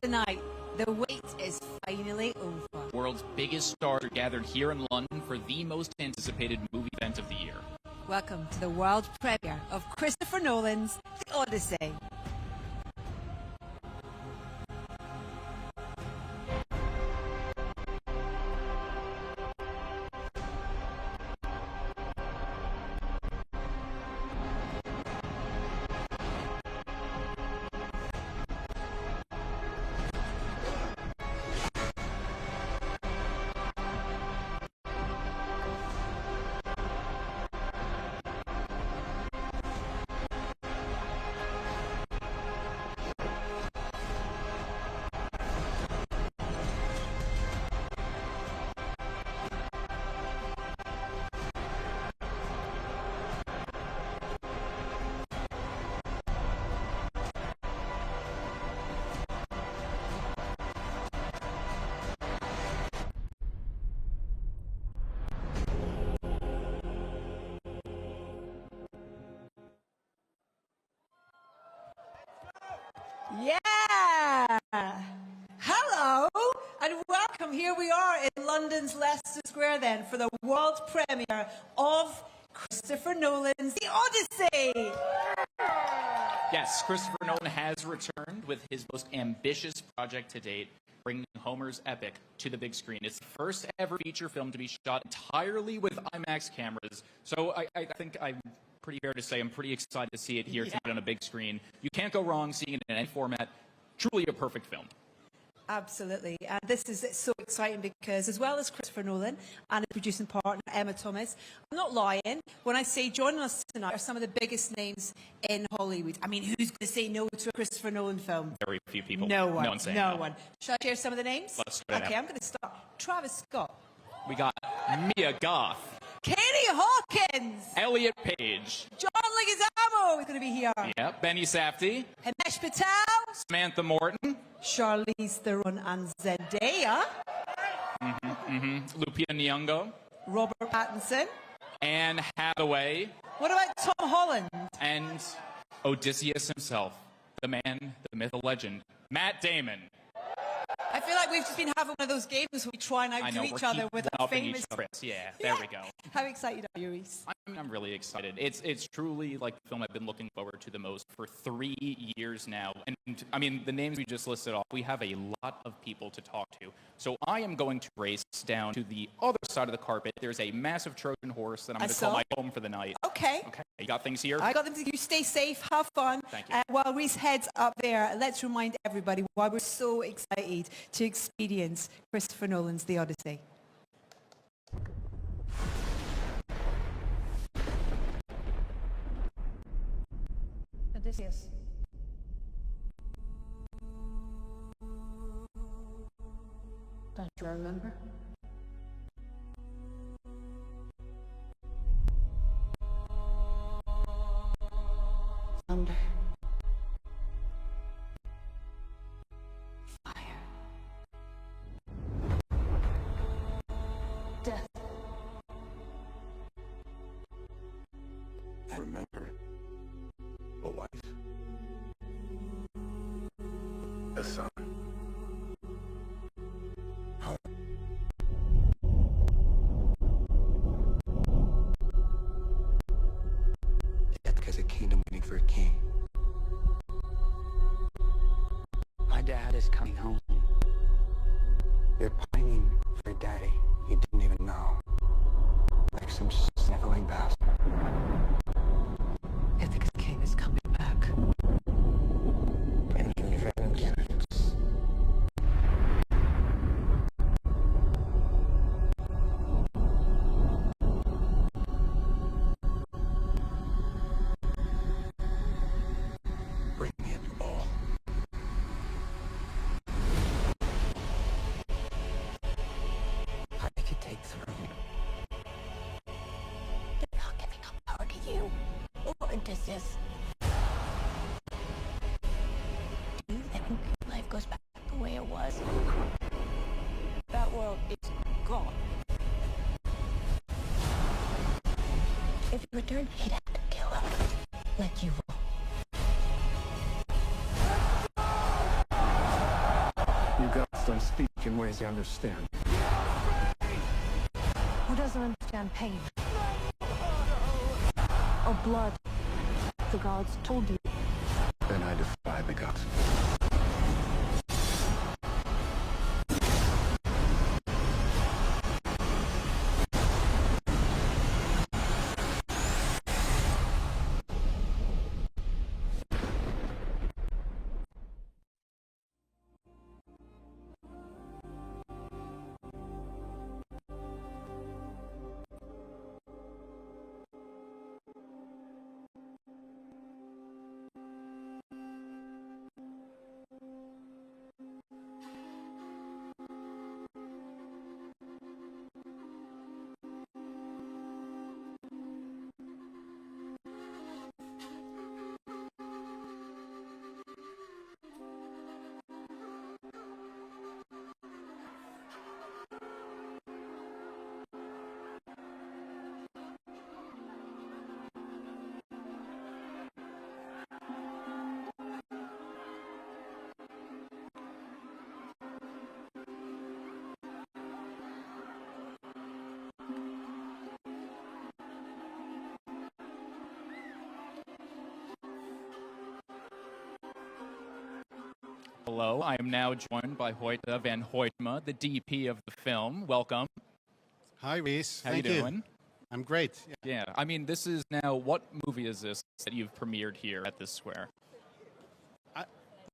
tonight. The wait is finally over. The world's biggest stars are gathered here in London for the most anticipated movie event of the year. Welcome to the world premiere of Kristoffer Nolan's The Odyssey. Yeah! Hello and welcome. Here we are in London's Leicester Square then for the world premiere of Kristoffer Nolan's The Odyssey. Yes, Kristoffer Nolan has returned with his most ambitious project to date, bringing Homer's epic to the big screen. It's the first ever feature film to be shot entirely with IMAX cameras. So I think I'm pretty fair to say I'm pretty excited to see it here tonight on a big screen. You can't go wrong seeing it in any format. Truly a perfect film. Absolutely. And this is so exciting because as well as Kristoffer Nolan and his producing partner, Emma Tomas, I'm not lying when I say joining us tonight are some of the biggest names in Hollywood. I mean, who's going to say no to a Kristoffer Nolan film? Very few people. No one. No one's saying no no. one. Shall I share some of the names? Let's start Okay, out. I'm going to start. Travis Scott. We got Mia Goth. Katie Hawkins. Elliot Page. John Leguizamo is going to be here. Yeah, Benny Safdie. Himesh Patel. Samantha Morton. Charlize Theron and Zendaya. Lupita Nyong'o. Robert Pattinson. Anne Hathaway. What about Tom Holland? And Odysseus himself. The man, the myth, the legend. Matt Damon. I feel like we've just been having one of those games where we try and outdo each other with our famous... Yeah, there we go. How excited are you, Reese? I'm really excited. It's truly like the film I've been looking forward to the most for 3 years now. And I mean, the names we just listed off, we have a lot of people to talk to. So I am going to race down to the other side of the carpet. There's a massive Trojan horse that I'm going to call my home for the night. Okay. Okay, you got things here? I got them to you. Stay safe, have fun. Thank you. While Reese heads up there, let's remind everybody why we're so excited to experience Kristoffer Nolan's The Odyssey. Odysseus. Don't you remember? Thunder. Fire. Death. I remember a wife, a son, home. Death as a kingdom waiting for a king. My dad is coming home. You're pining for a daddy you didn't even know. Like some sniveling bastard. Ithaca's king is coming back. And vengeance. Bring it all. I could take throne. They're not giving up power to you or Odysseus. Do you think life goes back the way it was? That world is gone. If you return, he'd have to kill him, like you've all. You gods don't speak in ways you understand. Who doesn't understand pain? Or blood? The gods told you. Then I defy the gods. Hello, I am now joined by Hoyte van Hoytema, the DP of the film. Welcome. Hi, Reese. How Thank you doing? I'm great. Yeah, I mean, this is now, what movie is this that you've premiered here at this square? I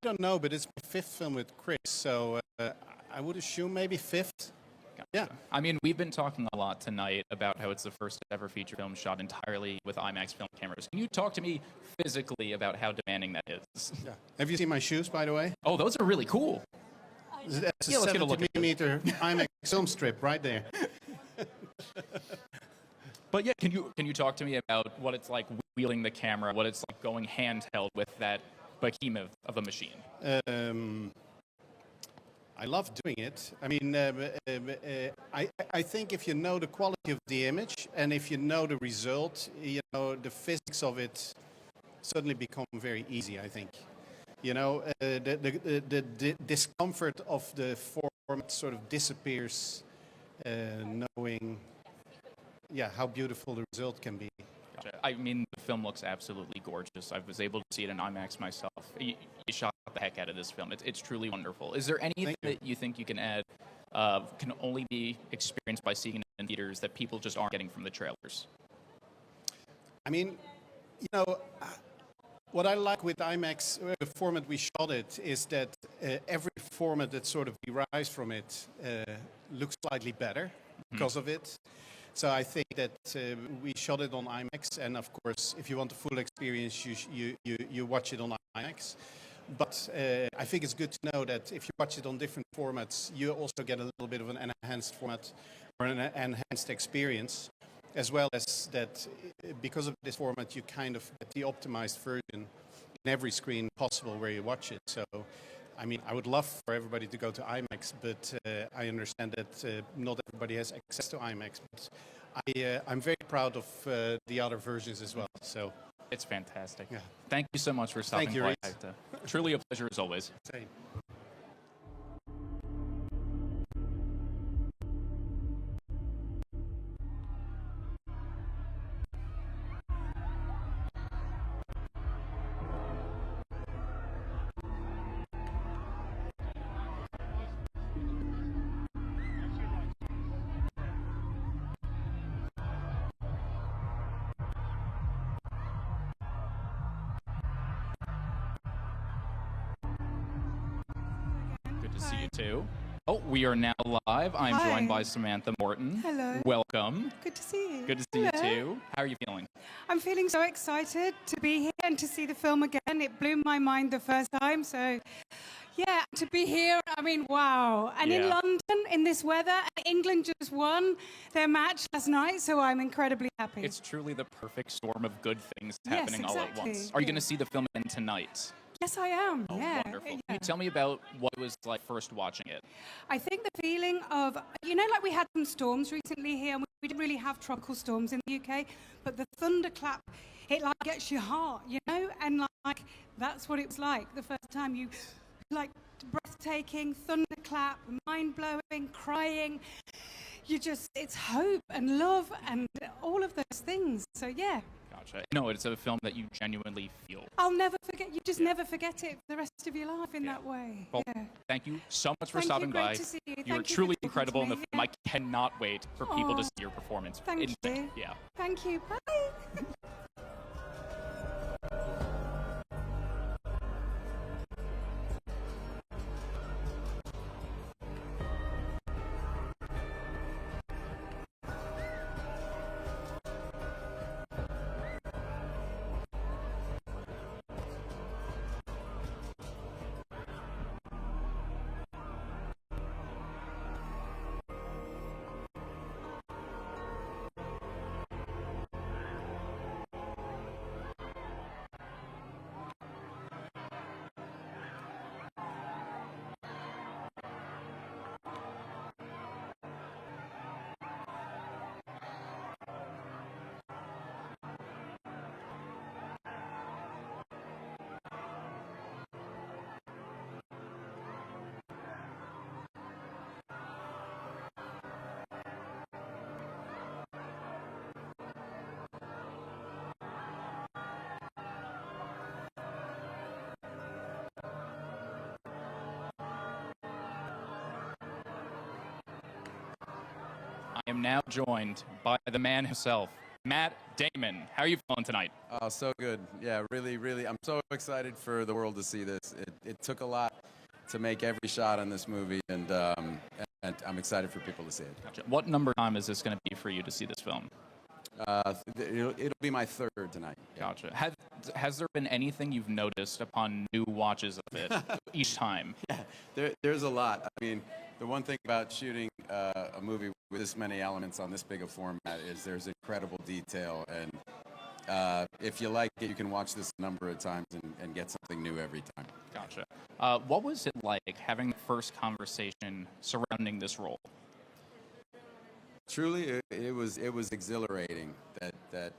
don't know, but it's my fifth film with Chris, so I would assume maybe fifth. Gotcha. Yeah. I mean, we've been talking a lot tonight about how it's the first ever feature film shot entirely with IMAX film cameras. Can you talk to me physically about how demanding that is? Yeah. Have you seen my shoes, by the way? Oh, those are really cool. That's a Yeah, let's get a 70 look at millimeter IMAX film strip right there. But yeah, can you talk to me about what it's like wielding the camera, what it's like going handheld with that behemoth of a machine? I love doing it. I mean, I think if you know the quality of the image and if you know the result, you know, the physics of it suddenly become very easy, I think. You know, the discomfort of the format sort of disappears, knowing, yeah, how beautiful the result can be. Gotcha. I mean, the film looks absolutely gorgeous. I was able to see it in IMAX myself. You shot the heck out of this film. It's truly wonderful. Is there anything that you think you can add, can only be experienced by seeing it in theaters that people just aren't getting from the trailers? I mean, you know, what I like with IMAX, the format we shot it, is that every format that sort of derives from it looks slightly better because of it. So I think that we shot it on IMAX, and of course, if you want the full experience, you watch it on IMAX. But I think it's good to know that if you watch it on different formats, you also get a little bit of an enhanced format or an enhanced experience, as well as that because of this format, you kind of get the optimized version in every screen possible where you watch it. So, I mean, I would love for everybody to go to IMAX, but I understand that not everybody has access to IMAX. But I'm very proud of the other versions as well. So it's fantastic. Yeah. Thank you so much for stopping you, by. Reese. Truly a pleasure as always. Same. See you too. Oh, we are now live. I'm Hi. joined by Samantha Morton. Hello. Welcome. Good to see you. Good to see you too. How are you feeling? I'm feeling so excited to be here and to see the film again. It blew my mind the first time, so yeah, to be here, I mean, wow. And in Yeah. London, in this weather, England just won their match last night, so I'm incredibly happy. It's truly the perfect storm of good things Yes, happening all at exactly. once. Are you Yeah. going to see the film again tonight? Yes, I am, Oh, yeah. wonderful. yeah. Can you tell me about what it was like first watching it? I think the feeling of, you know, like we had some storms recently here, and we didn't really have tropical storms in the UK, but the thunderclap, it like gets your heart, you know, and like that's what it was like the first time you like breathtaking, thunderclap, mind-blowing, crying. It's hope and love and all of those things. So yeah. Gotcha. No, it's a film that you genuinely feel. I'll never forget. You just never forget it for the rest of your life in that way. Well, yeah. thank you so much for Thank stopping you. Great by. to see you. You were Thank you truly for talking incredible to in the me. film. I cannot wait for people to Aw. see your performance. Thank you. Yeah. Thank you. Bye. I am now joined by the man himself, Matt Damon. How are you feeling tonight? Oh, so good. Yeah, really, really. I'm so excited for the world to see this. It took a lot to make every shot in this movie, and I'm excited for people to see it. Gotcha. What number time is this going to be for you to see this film? It'll be my third tonight. Gotcha. Has there been anything you've noticed upon new watches of it each time? Yeah, there's a lot. I mean, the one thing about shooting a movie with this many elements on this big a format is there's incredible detail, and if you like it, you can watch this a number of times and get something new every time. Gotcha. What was it like having the first conversation surrounding this role? Truly, it was exhilarating that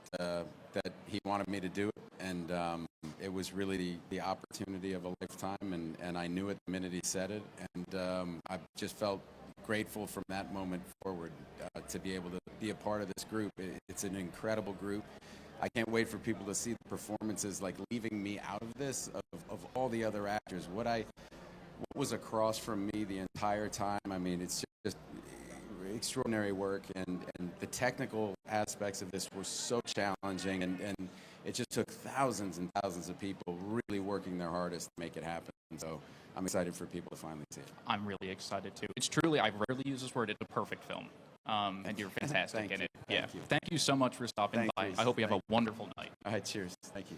he wanted me to do it, and it was really the opportunity of a lifetime, and I knew it the minute he said it, and I just felt grateful from that moment forward to be able to be a part of this group. It's an incredible group. I can't wait for people to see the performances, like leaving me out of this, of all the other actors. What was across from me the entire time. I mean, it's just extraordinary work, and the technical aspects of this were so challenging, and it just took thousands and thousands of people really working their hardest to make it happen. So I'm excited for people to finally see it. I'm really excited too. It's truly, I rarely use this word, it's a perfect film. And you're fantastic in it. Thank you. Thank you so much for stopping Thank by. you. I hope you have a wonderful night. All right, cheers. Thank you.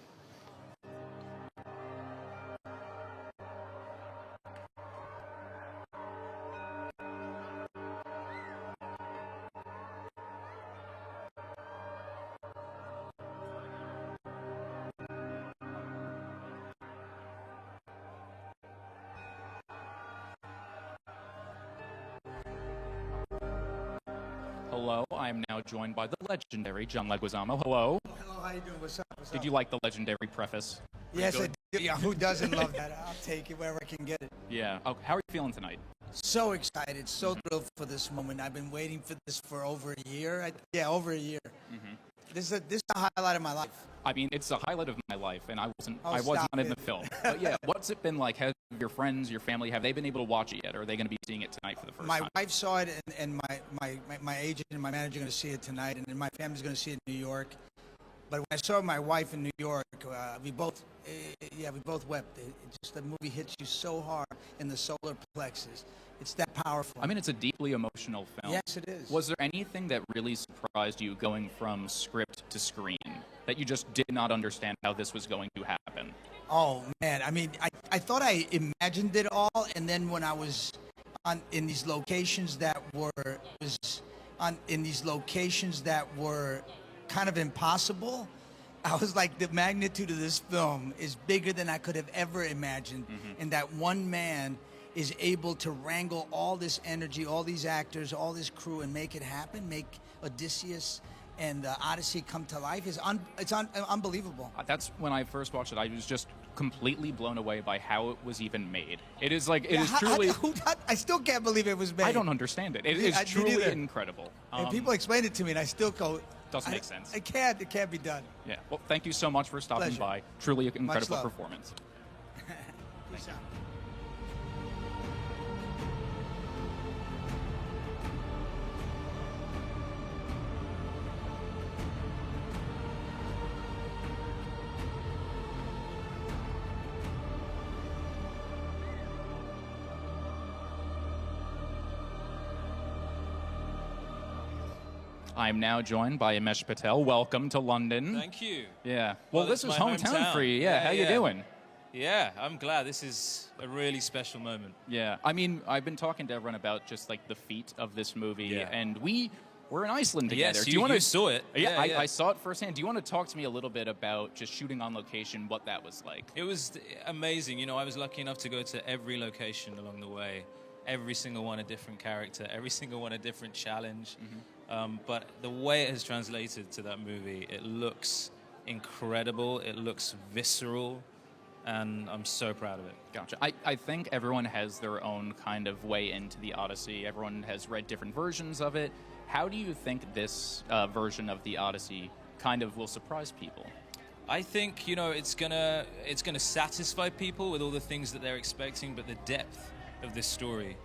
Hello, I am now joined by the legendary John Leguizamo. Hello. Hello, how you doing? What's up? Did you like the legendary preface? Yes, I good? did. Yeah, who doesn't love that? I'll take it wherever I can get it. Yeah. Oh, how are you feeling tonight? So excited, so thrilled for this moment. I've been waiting for this for over a year. Over a year. This is the highlight of my life. I mean, it's a highlight of my life, and I was stop not in it. the film. But yeah, what's it been like? Have your friends, your family, have they been able to watch it yet, or are they going to be seeing it tonight for the first My time? wife saw it, and my agent and my manager are going to see it tonight, and then my family's going to see it in New York. But when I saw my wife in New York, we both wept. The movie hits you so hard in the solar plexus. It's that powerful. I mean, it's a deeply emotional film. Yes, it is. Was there anything that really surprised you going from script to screen that you just did not understand how this was going to happen? Oh man, I mean, I thought I imagined it all, and then when I was in these locations that were kind of impossible, I was like, the magnitude of this film is bigger than I could have ever imagined, and that one man is able to wrangle all this energy, all these actors, all this crew, and make it happen, make Odysseus and the Odyssey come to life is unbelievable. That's when I first watched it. I was just completely blown away by how it was even made. It is like, it is truly... I still can't believe it was made. I don't understand it. It is truly incredible. And people explain it to me, and I still go... Doesn't make sense. It can't be done. Yeah. Well, thank you so much for stopping by. Truly an incredible performance. Peace out. I am now joined by Amesh Patel. Welcome to London. Thank you. Yeah. Well, this is hometown for you. Yeah. How you doing? Yeah, I'm glad. This is a really special moment. Yeah. I mean, I've been talking to everyone about just like the feat of this movie, and we're in Iceland together. Yes, Do you saw it. Yeah, I saw it firsthand. Do you want to talk to me a little bit about just shooting on location, what that was like? It was amazing. You know, I was lucky enough to go to every location along the way. Every single one a different character, every single one a different challenge. But the way it has translated to that movie, it looks incredible. It looks visceral. And I'm so proud of it. Gotcha. I think everyone has their own kind of way into the Odyssey. Everyone has read different versions of it. How do you think this version of the Odyssey kind of will surprise people? I think, you know, it's gonna satisfy people with all the things that they're expecting, but the depth of this story,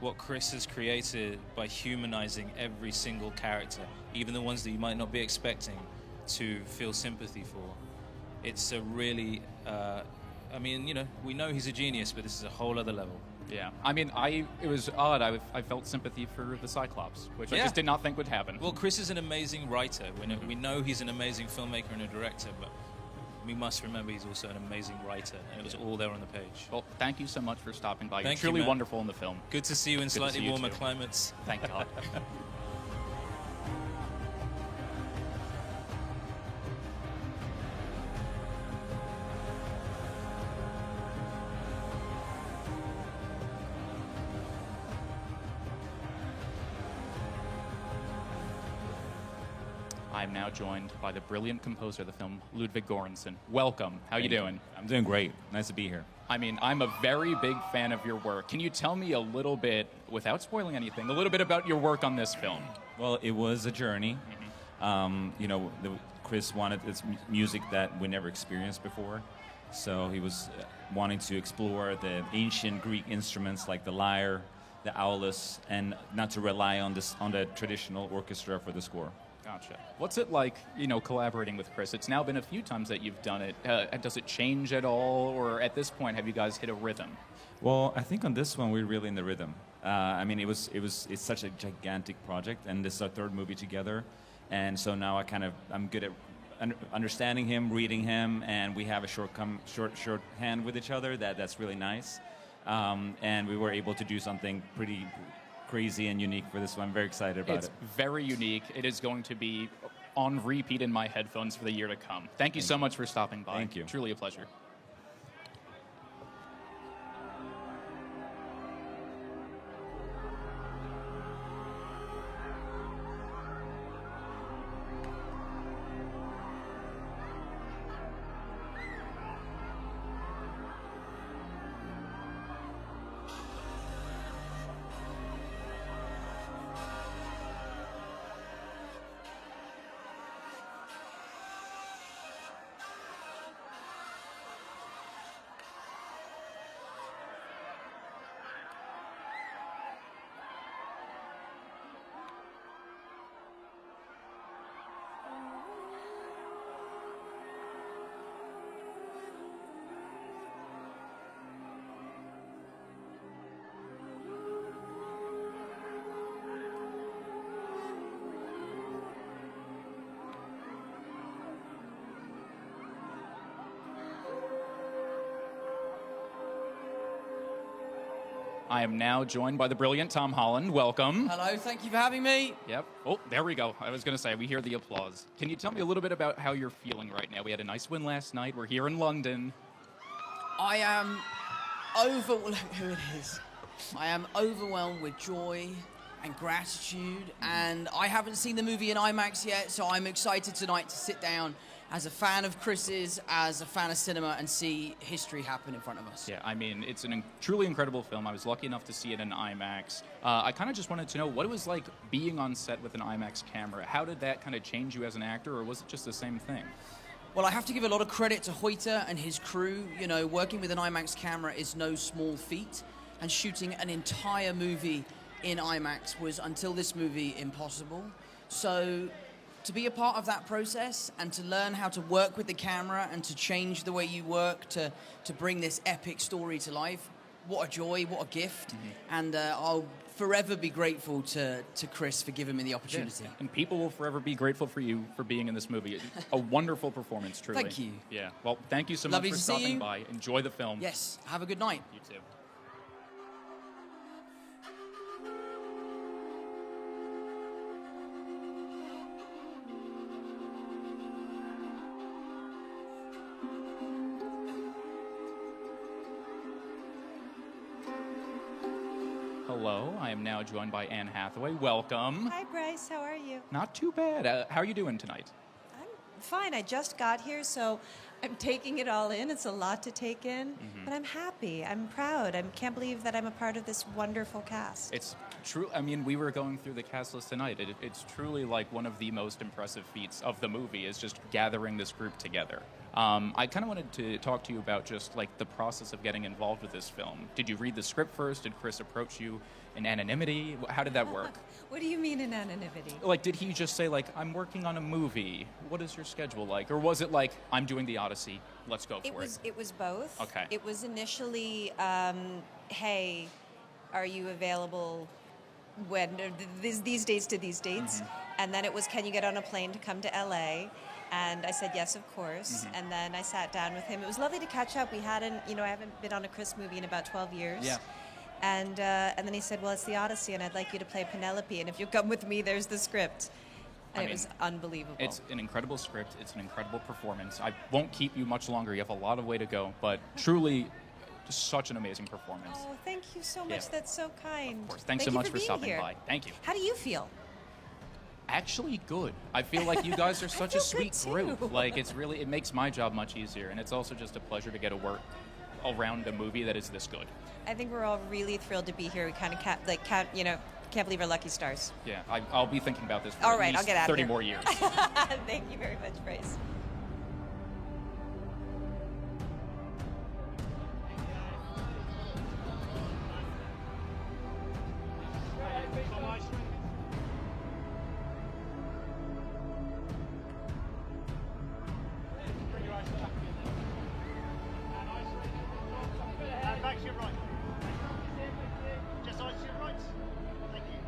what Chris has created by humanizing every single character, even the ones that you might not be expecting to feel sympathy for. It's a really, I mean, you know, we know he's a genius, but this is a whole other level. Yeah. I mean, it was odd. I felt sympathy for the Cyclops, which I just did not think would happen. Well, Chris is an amazing writer. We know he's an amazing filmmaker and a director, but we must remember he's also an amazing writer, and it was all there on the page. Well, thank you so much for stopping by. Thank You're truly you, wonderful in the film. Good to see you in slightly warmer climates. Thank God. I'm now joined by the brilliant composer of the film, Ludwig Göransson. Welcome. How you doing? I'm doing great. Nice to be here. I mean, I'm a very big fan of your work. Can you tell me a little bit, without spoiling anything, a little bit about your work on this film? Well, it was a journey. You know, Chris wanted this music that we never experienced before. So he was wanting to explore the ancient Greek instruments like the lyre, the aulos, and not to rely on the traditional orchestra for the score. Gotcha. What's it like, you know, collaborating with Chris? It's now been a few times that you've done it. Does it change at all, or at this point, have you guys hit a rhythm? Well, I think on this one we're really in the rhythm. I mean, it's such a gigantic project, and this is our third movie together, and so now I'm good at understanding him, reading him, and we have a shorthand with each other. That's really nice, and we were able to do something pretty crazy and unique for this one. I'm very excited about it. It's very unique. It is going to be on repeat in my headphones for the year to come. Thank you so much for stopping by. Thank you. Truly a pleasure. I am now joined by the brilliant Tom Holland. Welcome. Hello, thank you for having me. Yep. Oh, there we go. I was going to say, we hear the applause. Can you tell me a little bit about how you're feeling right now? We had a nice win last night. We're here in London. I am overwhelmed with joy and gratitude. And I haven't seen the movie in IMAX yet, so I'm excited tonight to sit down as a fan of Chris's, as a fan of cinema, and see history happen in front of us. Yeah, I mean, it's a truly incredible film. I was lucky enough to see it in IMAX. I kind of just wanted to know what it was like being on set with an IMAX camera. How did that kind of change you as an actor, or was it just the same thing? Well, I have to give a lot of credit to Hoyter and his crew. You know, working with an IMAX camera is no small feat, and shooting an entire movie in IMAX was, until this movie, impossible. So to be a part of that process and to learn how to work with the camera and to change the way you work to bring this epic story to life, what a joy, what a gift. And I'll forever be grateful to Chris for giving me the opportunity. Yeah. And people will forever be grateful for you for being in this movie. A wonderful performance, truly. Thank you. Yeah. Well, thank you so Lovely much for to see stopping you. by. Enjoy the film. Yes. Have a good night. You too. Hello, I am now joined by Anne Hathaway. Welcome. Hi, Bryce. How are you? Not too bad. How are you doing tonight? I'm fine. I just got here, so I'm taking it all in. It's a lot to take in, but I'm happy. I'm proud. I can't believe that I'm a part of this wonderful cast. It's true. I mean, we were going through the cast list tonight. It's truly like one of the most impressive feats of the movie is just gathering this group together. I kind of wanted to talk to you about just like the process of getting involved with this film. Did you read the script first? Did Chris approach you in anonymity? How did that work? What do you mean in anonymity? Like, did he just say like, I'm working on a movie. What is your schedule like? Or was it like, I'm doing the Odyssey. Let's go for it. It was both. Okay. It was initially, hey, are you available when these dates to these dates? And then it was, can you get on a plane to come to LA? And I said, yes, of course. And then I sat down with him. It was lovely to catch up. We hadn't, I haven't been on a Chris movie in about 12 years. Yeah. And then he said, well, it's the Odyssey, and I'd like you to play Penelope. And if you come with me, there's the script. And it was unbelievable. It's an incredible script. It's an incredible performance. I won't keep you much longer. You have a lot of way to go. But truly, just such an amazing performance. Oh, thank you so much. Yeah. That's so kind. Of course. Thanks Thank so you much for being stopping here. by. Thank you. How do you feel? Actually good. I feel like you guys are such a sweet group. Like, it makes my job much easier, and it's also just a pleasure to get to work around a movie that is this good. I think we're all really thrilled to be here. We kind of can't believe our lucky stars. Yeah, I'll be thinking about this for All at right, least I'll get out of 30 here. more years. Thank you very much, Bryce. Back to your right. Just on to your right. Thank you.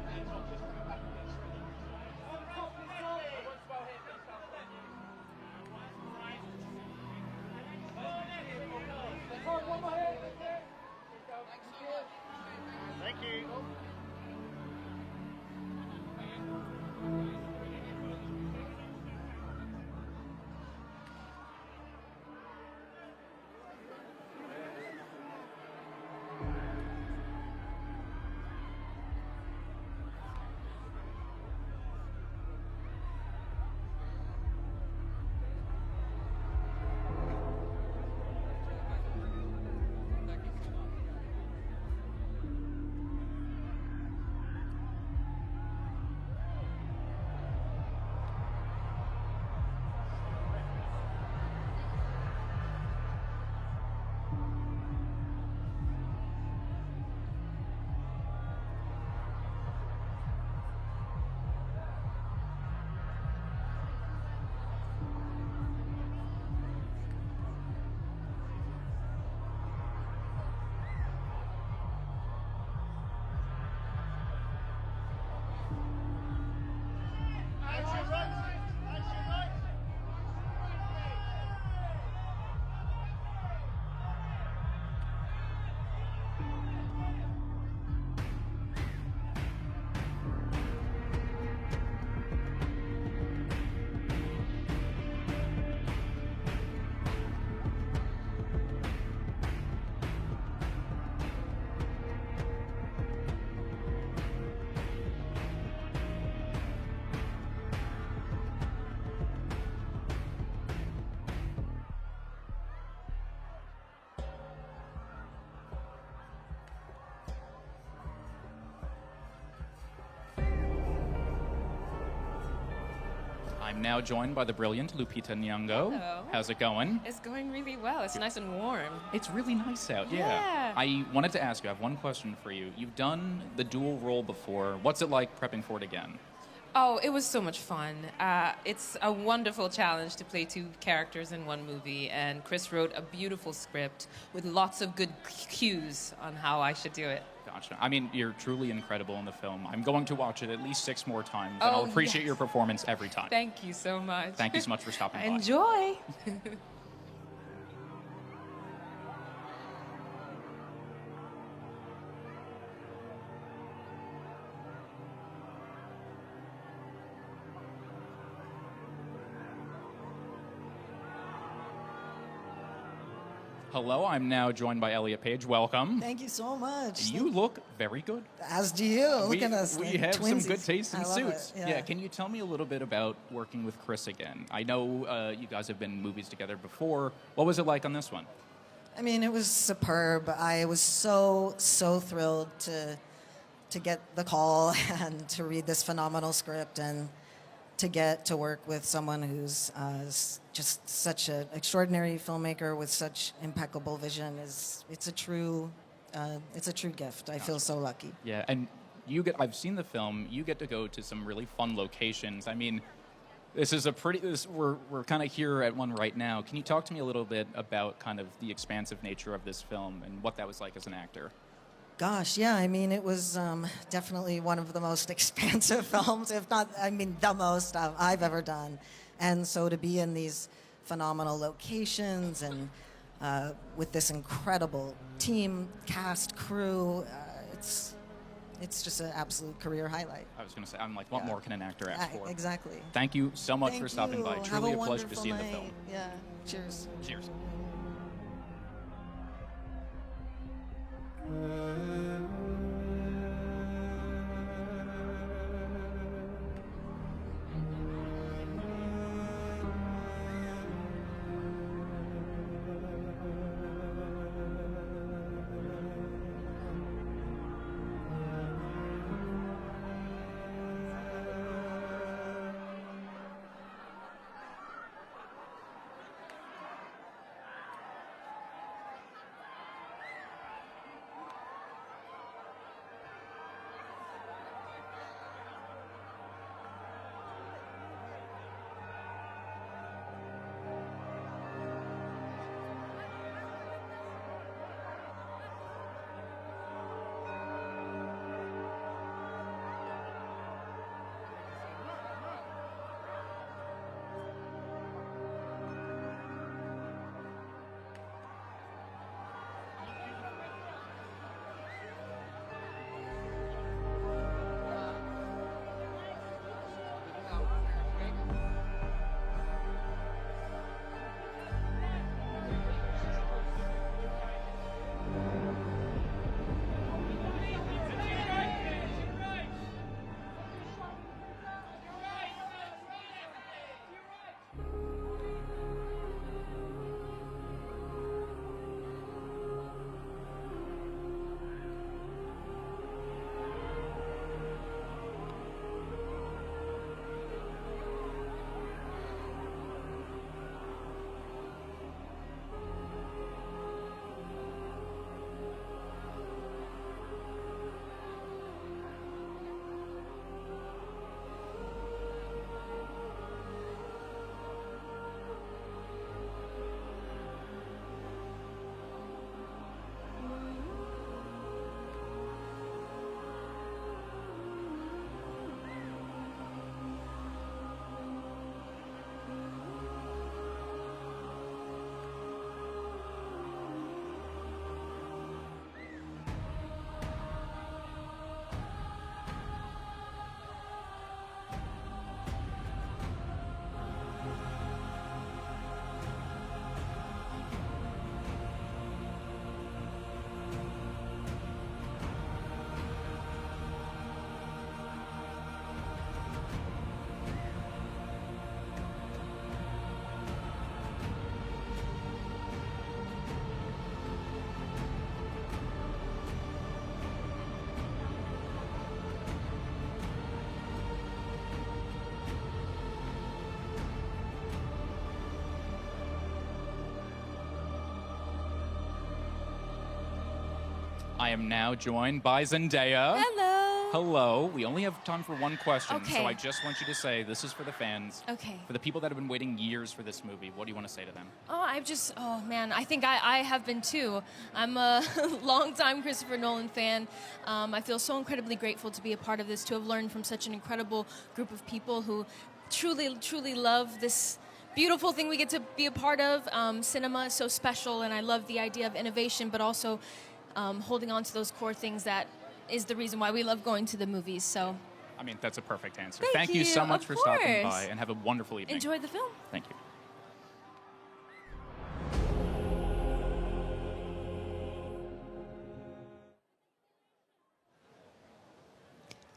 Thank you. I'm now joined by the brilliant Lupita Ніонго. Hello. How's it going? It's going really well. It's nice and warm. It's really nice out, yeah. Yeah. I wanted to ask you, I have one question for you. You've done the dual role before. What's it like prepping for it again? Oh, it was so much fun. It's a wonderful challenge to play two characters in one movie, and Chris wrote a beautiful script with lots of good cues on how I should do it. Gotcha. I mean, you're truly incredible in the film. I'm going to watch it at least 6 more times, and Oh, I'll appreciate yes. your performance every time. Thank you so much. Thank you so much for stopping by. Enjoy. Hello, I'm now joined by Elliot Page. Welcome. Thank you so much. You look very good. As do you. Look at us. We like have some twinsies. good taste in I love suits. it, yeah. Can you tell me a little bit about working with Chris again? I know you guys have been in movies together before. What was it like on this one? I mean, it was superb. I was so thrilled to get the call and to read this phenomenal script and to get to work with someone who's just such an extraordinary filmmaker with such impeccable vision. It's a true gift. I feel so lucky. Yeah, and I've seen the film. You get to go to some really fun locations. I mean, this is we're kind of here at one right now. Can you talk to me a little bit about kind of the expansive nature of this film and what that was like as an actor? Gosh, yeah, I mean, it was definitely one of the most expansive films, if not, I mean, the most I've ever done. And so to be in these phenomenal locations and with this incredible team, cast, crew, it's just an absolute career highlight. I was going to say, I'm like, what more can an actor ask for? Exactly. Thank you so much Thank for stopping you. by. Have Truly a pleasure to wonderful see you in the night. film. Yeah, cheers. Cheers. I am now joined by Zendaya. Hello. Hello. We only have time for one question, Okay. so I just want you to say, this is for the fans. Okay. For the people that have been waiting years for this movie, what do you want to say to them? Oh man, I think I have been too. I'm a longtime Christopher Nolan fan. I feel so incredibly grateful to be a part of this, to have learned from such an incredible group of people who truly love this beautiful thing we get to be a part of. Cinema is so special, and I love the idea of innovation, but also holding on to those core things that is the reason why we love going to the movies. So, I mean, that's a perfect answer. Thank you so you, much of for stopping course. by, and have a wonderful evening. enjoy the film. Thank you.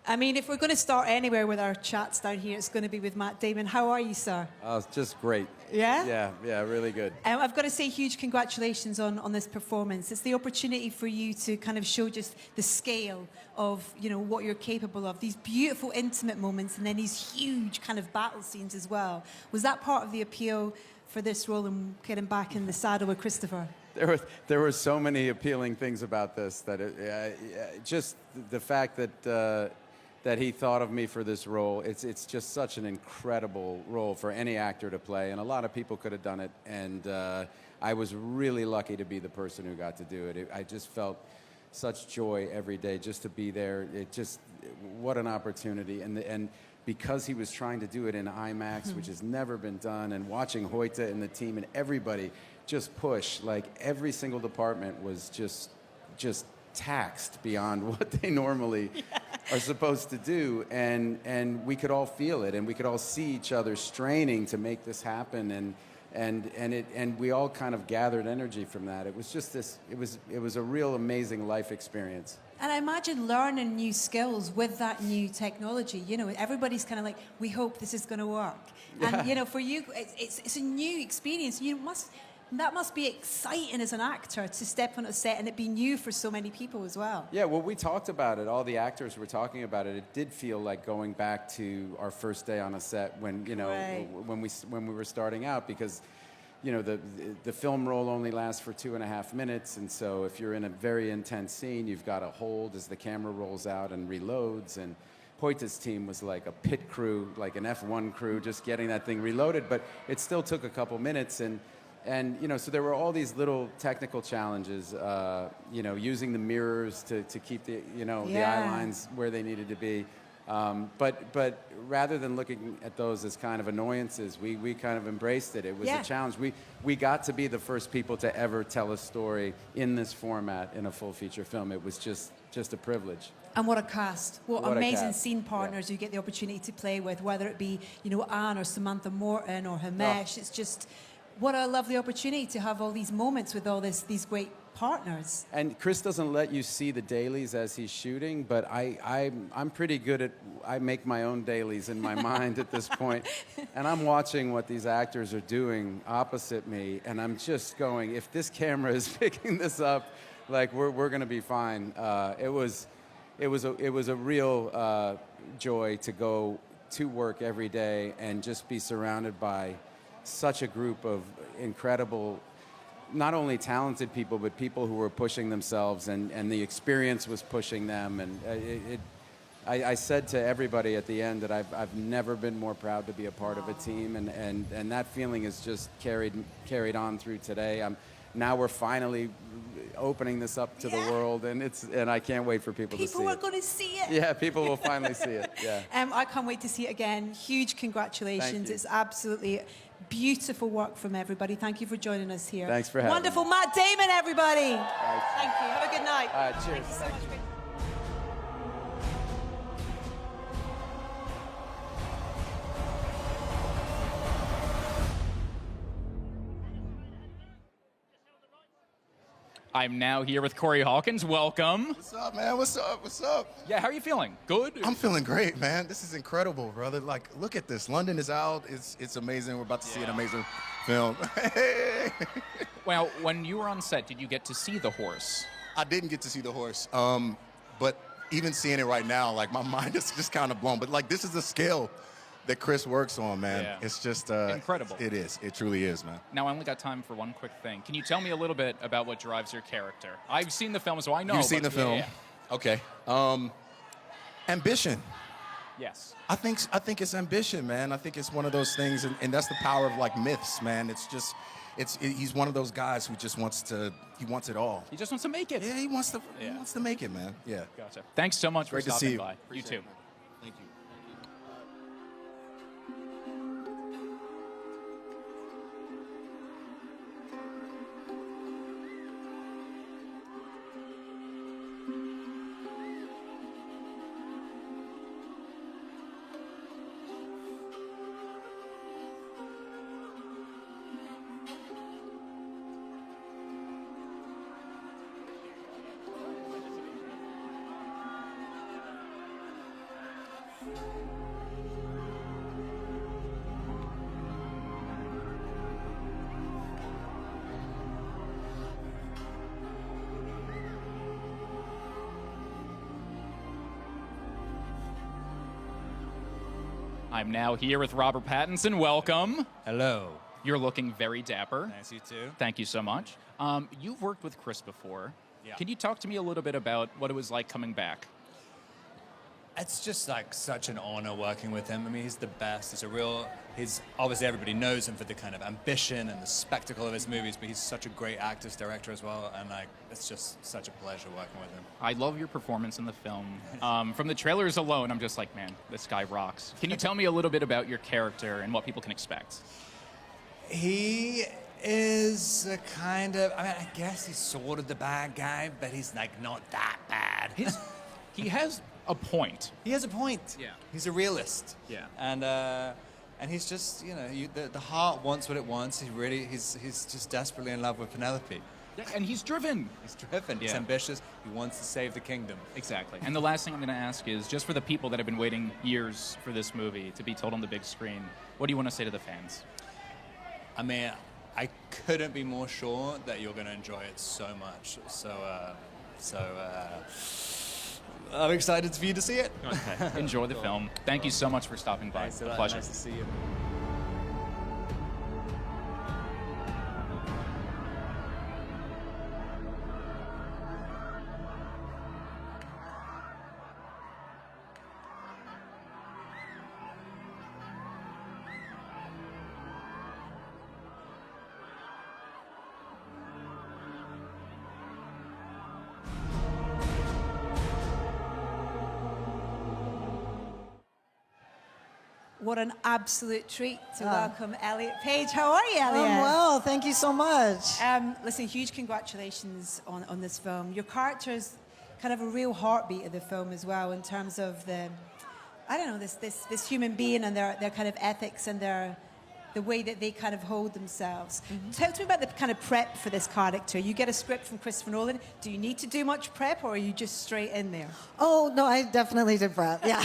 I mean, if we're going to start anywhere with our chats down here, it's going to be with Matt Damon. How are you, sir? It's just great. Yeah? Yeah, really good. I've got to say huge congratulations on this performance. It's the opportunity for you to kind of show just the scale of, you know, what you're capable of. These beautiful, intimate moments, and then these huge kind of battle scenes as well. Was that part of the appeal for this role and getting back in the saddle with Christopher? There were so many appealing things about this that just the fact that he thought of me for this role. It's just such an incredible role for any actor to play, and a lot of people could have done it, and I was really lucky to be the person who got to do it. I just felt such joy every day just to be there. What an opportunity, and because he was trying to do it in IMAX, which has never been done, and watching Hoyte and the team and everybody just push, like every single department was just taxed beyond what they normally are supposed to do, and we could all feel it, and we could all see each other straining to make this happen, and we all kind of gathered energy from that. It was just it was a real amazing life experience. And I imagine learning new skills with that new technology. You know, everybody's kind of like, we hope this is going to work. Yeah. And, you know, for you, it's a new experience. That must be exciting as an actor to step on a set and it be new for so many people as well. Yeah, well, we talked about it. All the actors were talking about it. It did feel like going back to our first day on a set when, you know, Right. when we were starting out, because, you know, the film roll only lasts for 2.5 minutes, and so if you're in a very intense scene, you've got to hold as the camera rolls out and reloads. And Hoyte's team was like a pit crew, like an F1 crew, just getting that thing reloaded, but it still took a couple minutes. And you know, so there were all these little technical challenges, you know, using the mirrors to keep the, you know, the eye lines where they needed to be. But rather than looking at those as kind of annoyances, we kind of embraced it. It was a challenge. We got to be the first people to ever tell a story in this format in a full feature film. It was just a privilege. And what a cast. What What a amazing cast. scene partners you get the opportunity to play with, whether it be, you know, Anne or Samantha Morton or Himesh. It's just, what a lovely opportunity to have all these moments with all these great partners. And Chris doesn't let you see the dailies as he's shooting, but I'm pretty good at, I make my own dailies in my mind at this point. And I'm watching what these actors are doing opposite me, and I'm just going, if this camera is picking this up, like we're going to be fine. It was a real joy to go to work every day and just be surrounded by such a group of incredible, not only talented people, but people who were pushing themselves, and the experience was pushing them. And I said to everybody at the end that I've never been more proud to be a part of a team, and that feeling is just carried on through today. Now we're finally opening this up to the world, and I can't wait for people to see it. People are going to see it. Yeah, people will finally see it. Yeah. I can't wait to see it again. Huge congratulations. Thank you. It's absolutely beautiful work from everybody. Thank you for joining us here. Thanks for having Wonderful me. Matt Damon, everybody. Thanks. Thank you. Have a good night. All right, cheers. Thank you so much. I'm now here with Corey Hawkins. Welcome. What's up, man? What's up? What's up? Yeah, how are you feeling? Good? I'm feeling great, man. This is incredible, brother. Like, look at this. London is out. It's amazing. We're about to see an amazing film. Hey. Well, when you were on set, did you get to see the horse? I didn't get to see the horse, but even seeing it right now, like, my mind is just kind of blown. But, like, this is the scale that Chris works on, man. Yeah. It's just incredible. It is. It truly is, man. Now, I only got time for one quick thing. Can you tell me a little bit about what drives your character? I've seen the film, so I know. You've seen the film? Yeah. Okay. Ambition. Yes. I think it's ambition, man. I think it's one of those things, and that's the power of like myths, man. It's just, he's one of those guys who just wants it all. He just wants to make it. Yeah, he wants to make it, man. Yeah. Gotcha. Thanks so much Great for to stopping see you. by. You too. Thank you. I'm now here with Robert Pattinson. Welcome. Hello. You're looking very dapper. Nice, you too. Thank you so much. You've worked with Chris before. Yeah. Can you talk to me a little bit about what it was like coming back? It's just like such an honor working with him. I mean, he's the best. He's obviously everybody knows him for the kind of ambition and the spectacle of his movies, but he's such a great actor, director as well, and like it's just such a pleasure working with him. I love your performance in the film. From the trailers alone, I'm just like, man, this guy rocks. Can you tell me a little bit about your character and what people can expect? He is a kind of, I mean, I guess he's sort of the bad guy, but he's like not that bad. He has a point. He has a point. Yeah. He's a realist. Yeah. And he's just, you know, the heart wants what it wants. He's just desperately in love with Penelope. Yeah, and he's driven. He's driven. He's Yeah. ambitious. He wants to save the kingdom. Exactly. And the last thing I'm going to ask is, just for the people that have been waiting years for this movie to be told on the big screen, what do you want to say to the fans? I mean, I couldn't be more sure that you're going to enjoy it so much. I'm excited for you to see it. Okay. Enjoy the film. Thank you so much for stopping by. Thanks a A lot. pleasure. Nice to see you. What an absolute treat to welcome Elliot Page. How are you, Elliot? I'm well, thank you so much. Listen, huge congratulations on this film. Your character is kind of a real heartbeat of the film as well, in terms of this human being and their kind of ethics and the way that they kind of hold themselves. Talk to me about the kind of prep for this character. You get a script from Christopher Nolan. Do you need to do much prep, or are you just straight in there? Oh, no, I definitely did prep, yeah.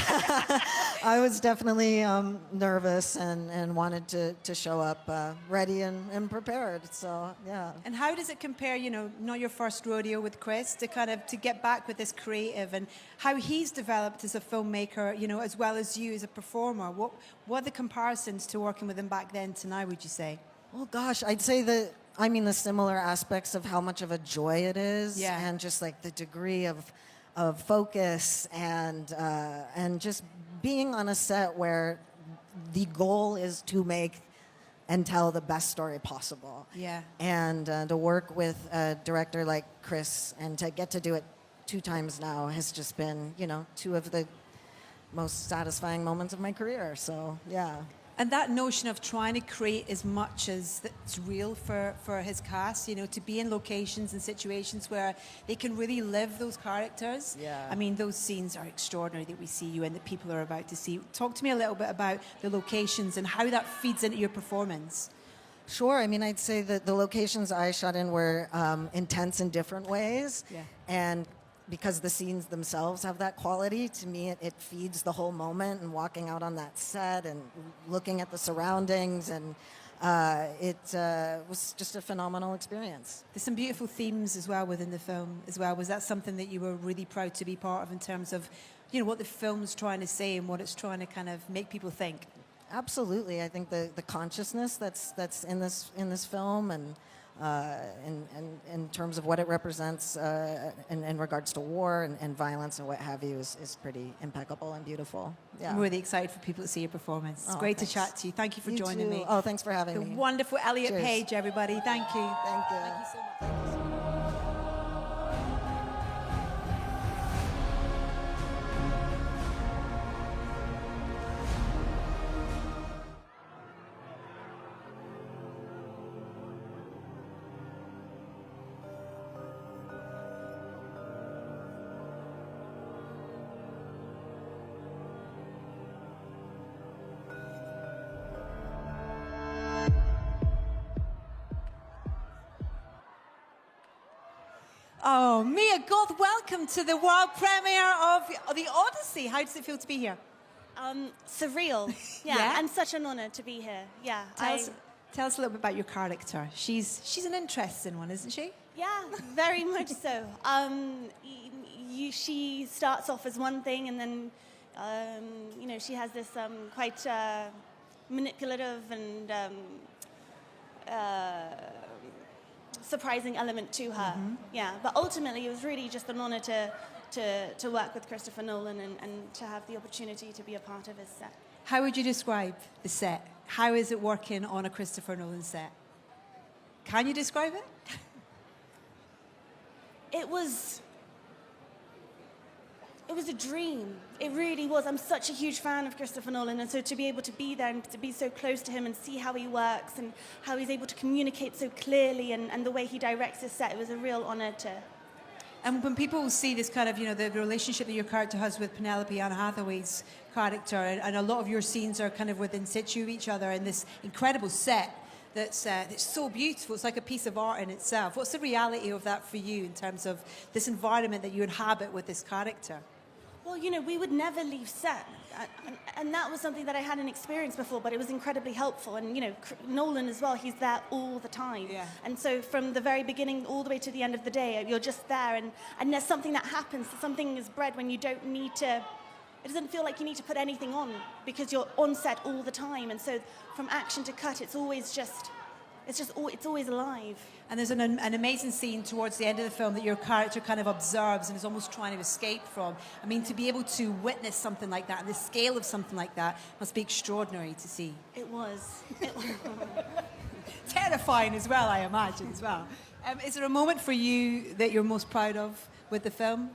I was definitely nervous and wanted to show up ready and prepared, so, yeah. And how does it compare, you know, not your first rodeo with Chris, to get back with this creative, and how he's developed as a filmmaker, you know, as well as you as a performer? What are the comparisons to working with him back then to now, would you say? Well, gosh, I'd say the similar aspects of how much of a joy it is, Yeah. and just like the degree of focus and just being on a set where the goal is to make and tell the best story possible. Yeah. And to work with a director like Chris and to get to do it 2 times now has just been, you know, 2 of the most satisfying moments of my career. So, yeah. And that notion of trying to create as much as that's real for his cast, you know, to be in locations and situations where they can really live those characters. Yeah. I mean, those scenes are extraordinary that we see you and that people are about to see. Talk to me a little bit about the locations and how that feeds into your performance. Sure. I mean, I'd say that the locations I shot in were intense in different ways. Yeah. And because the scenes themselves have that quality, to me, it feeds the whole moment, and walking out on that set and looking at the surroundings, and it was just a phenomenal experience. There's some beautiful themes as well within the film as well. Was that something that you were really proud to be part of, in terms of, you know, what the film's trying to say and what it's trying to kind of make people think? Absolutely. I think the consciousness that's in this film and in terms of what it represents in regards to war and violence and what have you is pretty impeccable and beautiful. Yeah. I'm really excited for people to see your performance. It's Oh, great thanks. to chat to you. Thank you for You joining too. me. Oh, thanks for having The me. wonderful Elliot Cheers. Page, everybody. Thank you. Thank you. Thank you so much. Oh, Mia Goth, welcome to the world premiere of the Odyssey. How does it feel to be here? Surreal. Yeah, Yeah? and such an honor to be here. Yeah. Tell us a little bit about your character. She's an interesting one, isn't she? Yeah, very much so. She starts off as one thing, and then, she has this quite manipulative and surprising element to her. Yeah, but ultimately it was really just an honor to work with Kristoffer Nolan and to have the opportunity to be a part of his set. How would you describe the set? How is it working on a Kristoffer Nolan set? Can you describe it? It was a dream. It really was. I'm such a huge fan of Kristoffer Nolan, and so to be able to be there and to be so close to him and see how he works and how he's able to communicate so clearly and the way he directs his set, it was a real honor to... And when people see this kind of, the relationship that your character has with Penelope Anne Hathaway's character, and a lot of your scenes are kind of within situ of each other in this incredible set that's so beautiful. It's like a piece of art in itself. What's the reality of that for you in terms of this environment that you inhabit with this character? Well, we would never leave set. And that was something that I hadn't experienced before, but it was incredibly helpful. And, Nolan as well, he's there all the time. Yeah. And so from the very beginning all the way to the end of the day, you're just there. And there's something that happens. Something is bred when you don't need to... It doesn't feel like you need to put anything on because you're on set all the time. And so from action to cut, it's always alive. And there's an amazing scene towards the end of the film that your character kind of observes and is almost trying to escape from. I mean, to be able to witness something like that and the scale of something like that must be extraordinary to see. It was. Terrifying as well, I imagine, as well. Is there a moment for you that you're most proud of with the film?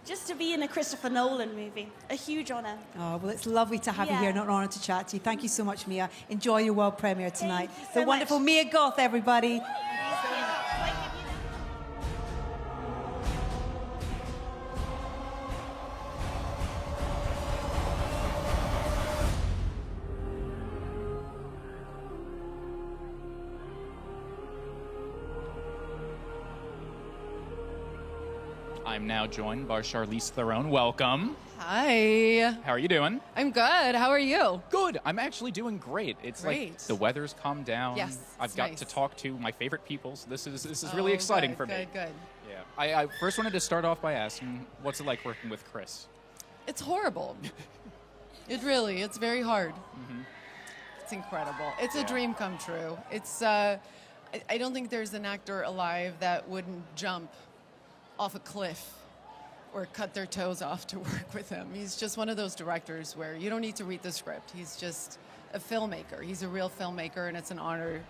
Just to be in a Kristoffer Nolan movie, a huge honor. Oh, well, it's lovely to have you here and an honor to chat to you. Thank you so much, Mia. Enjoy your world premiere tonight. Thank you so The wonderful much. Mia Goth, everybody. I'm now joined by Charlize Theron. Welcome. Hi. How are you doing? I'm good. How are you? Good. I'm actually doing great. It's like Great. the weather's calmed down. Yes, I've it's got nice. to talk to my favorite people. So this is really exciting for me. Good. Yeah. I first wanted to start off by asking, what's it like working with Chris? It's horrible. It's very hard. It's incredible. It's a dream come true. It's I don't think there's an actor alive that wouldn't jump off a cliff or cut their toes off to work with him. He's just one of those directors where you don't need to read the script. He's just a filmmaker. He's a real filmmaker, and it's an honor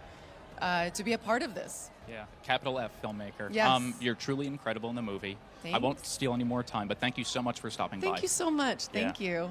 to be a part of this. Yeah, capital F filmmaker. Yes. You're truly incredible in the movie. I Thanks. won't steal any more time, but thank you so much for stopping by. Thank you so much. Thank you.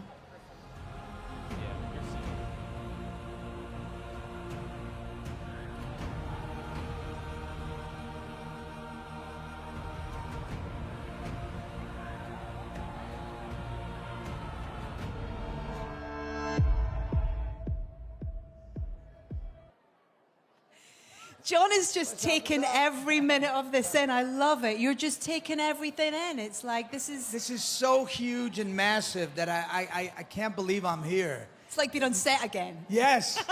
John is just taking every minute of this in. I love it. You're just taking everything in. It's like this is so huge and massive that I can't believe I'm here. It's like being on set again. Yes.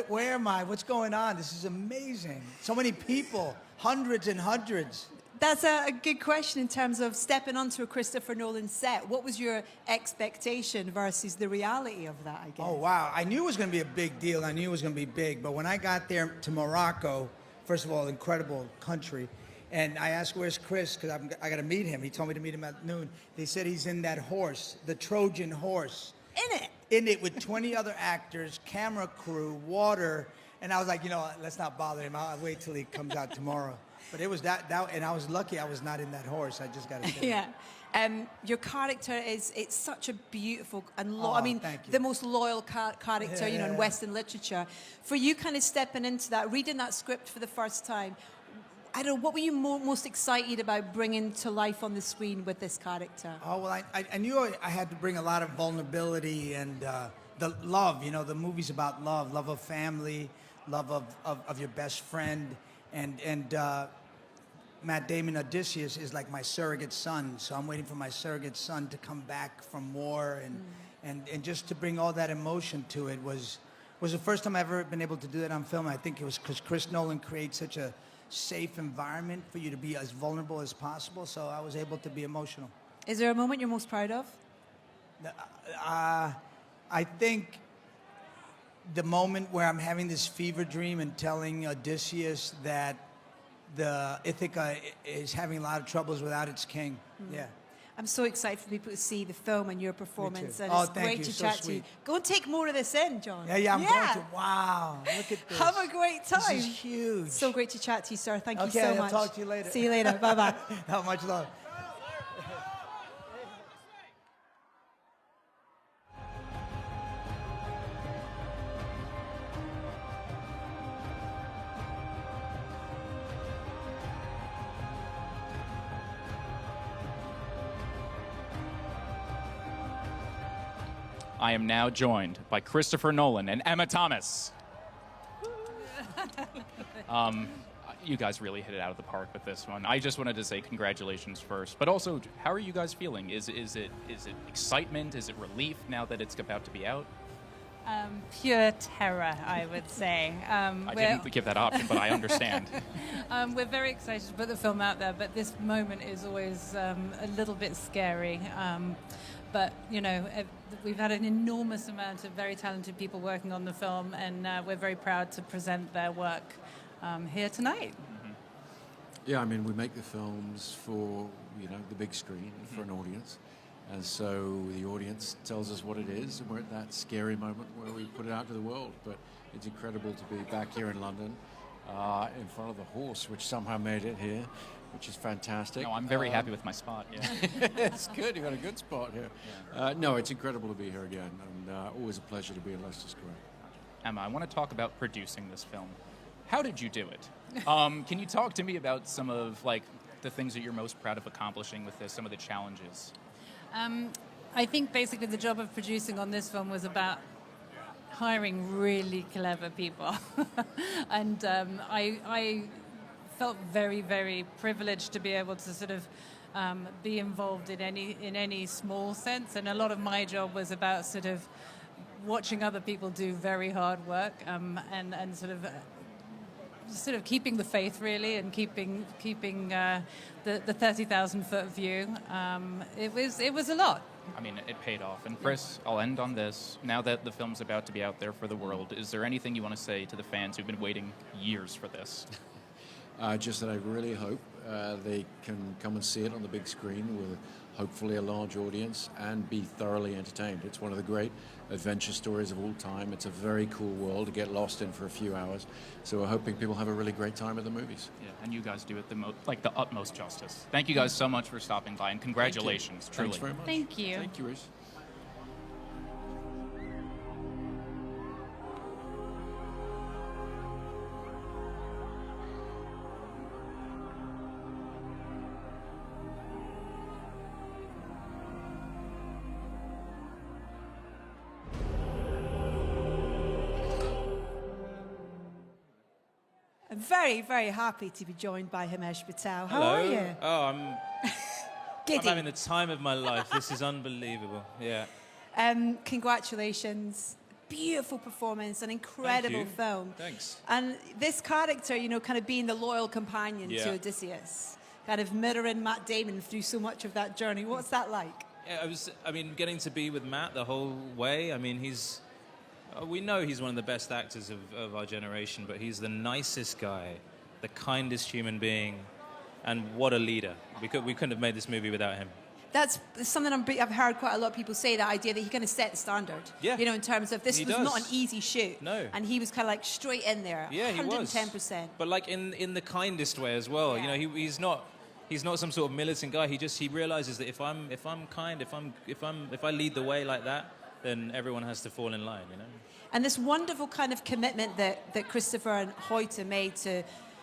Where am I? What's going on? This is amazing. So many people, hundreds and hundreds. That's a good question in terms of stepping onto a Christopher Nolan set. What was your expectation versus the reality of that, I guess? Oh, wow. I knew it was going to be a big deal. I knew it was going to be big. But when I got there to Morocco, first of all, incredible country, and I asked, where's Chris? Because I got to meet him. He told me to meet him at noon. They said he's in that horse, the Trojan horse. In it? In it with 20 other actors, camera crew, water. And I was like, you know, let's not bother him. I'll wait till he comes out tomorrow. But it was that, and I was lucky I was not in that horse. I just got to say. Yeah. Your character it's such a beautiful and thank you. the most loyal character, you know, in Western literature. For you kind of stepping into that, reading that script for the first time, I don't know, what were you most excited about bringing to life on the screen with this character? Oh, well, I knew I had to bring a lot of vulnerability and the love, you know, the movie's about love of family, love of your best friend, and Matt Damon Odysseus is like my surrogate son, so I'm waiting for my surrogate son to come back from war, and just to bring all that emotion to it was the first time I've ever been able to do that on film. I think it was because Chris Nolan creates such a safe environment for you to be as vulnerable as possible, so I was able to be emotional. Is there a moment you're most proud of? I think the moment where I'm having this fever dream and telling Odysseus that the Ithaca is having a lot of troubles without its king. Yeah. I'm so excited for people to see the film and your performance. And Oh, it's thank great you. to So chat to you. sweet. Go and take more of this in, John. Yeah, I'm going to. Wow, look at this. Have a great time. This is huge. So great to chat to you, sir. Thank you Okay, so I'll much. talk to you later. See you later. Bye-bye. Not much love. I am now joined by Christopher Nolan and Emma Tomas. You guys really hit it out of the park with this one. I just wanted to say congratulations first, but also, how are you guys feeling? Is it excitement? Is it relief now that it's about to be out? Pure terror, I would say. I didn't give that option, but I understand. We're very excited to put the film out there, but this moment is always a little bit scary. But, you know, we've had an enormous amount of very talented people working on the film, and we're very proud to present their work here tonight. Yeah, I mean, we make the films for, you know, the big screen, for an audience. And so the audience tells us what it is, and we're at that scary moment where we put it out to the world. But it's incredible to be back here in London, in front of the horse, which somehow made it here, which is fantastic. No, I'm very happy with my spot, yeah. It's good, you've got a good spot here. No, it's incredible to be here again, and always a pleasure to be in Leicester Square. Emma, I want to talk about producing this film. How did you do it? Can you talk to me about some of, like, the things that you're most proud of accomplishing with this, some of the challenges? I think basically the job of producing on this film was about hiring really clever people. And I felt very, very privileged to be able to sort of be involved in any small sense. And a lot of my job was about sort of watching other people do very hard work and sort of keeping the faith, really, and keeping the 30,000 foot view. It was a lot. I mean, it paid off. And Chris, I'll end on this. Now that the film's about to be out there for the world, is there anything you want to say to the fans who've been waiting years for this? Just that I really hope they can come and see it on the big screen with hopefully a large audience and be thoroughly entertained. It's one of the great adventure stories of all time. It's a very cool world to get lost in for a few hours. So we're hoping people have a really great time at the movies. Yeah, and you guys do it the utmost justice. Thank you guys so much for stopping by, and congratulations, truly. Thanks very much. Thank you. Thank you, Reese. I'm very, very happy to be joined by Himesh Patel. How Hello. are you? Oh, I'm Giddy. having the time of my life. This is unbelievable. Yeah. Congratulations. Beautiful performance, an incredible film. Thanks. And this character, you know, kind of being the loyal companion to Yeah. Odysseus. kind of mirroring Matt Damon through so much of that journey. What's that like? Yeah, I mean, getting to be with Matt the whole way. I mean, we know he's one of the best actors of our generation, but he's the nicest guy, the kindest human being, and what a leader. We couldn't have made this movie without him. That's something I've heard quite a lot of people say, that idea that he kind of set the standard. Yeah. You know, in terms of this He was does. not an easy shoot. No. And he was kind of like straight in there. Yeah, he was. 110%. But like in the kindest way as well. Yeah. You know, he's not some sort of militant guy. He realizes that if I'm kind, if I lead the way like that, then everyone has to fall in line. You know. And this wonderful kind of commitment that Christopher and Hoyte made to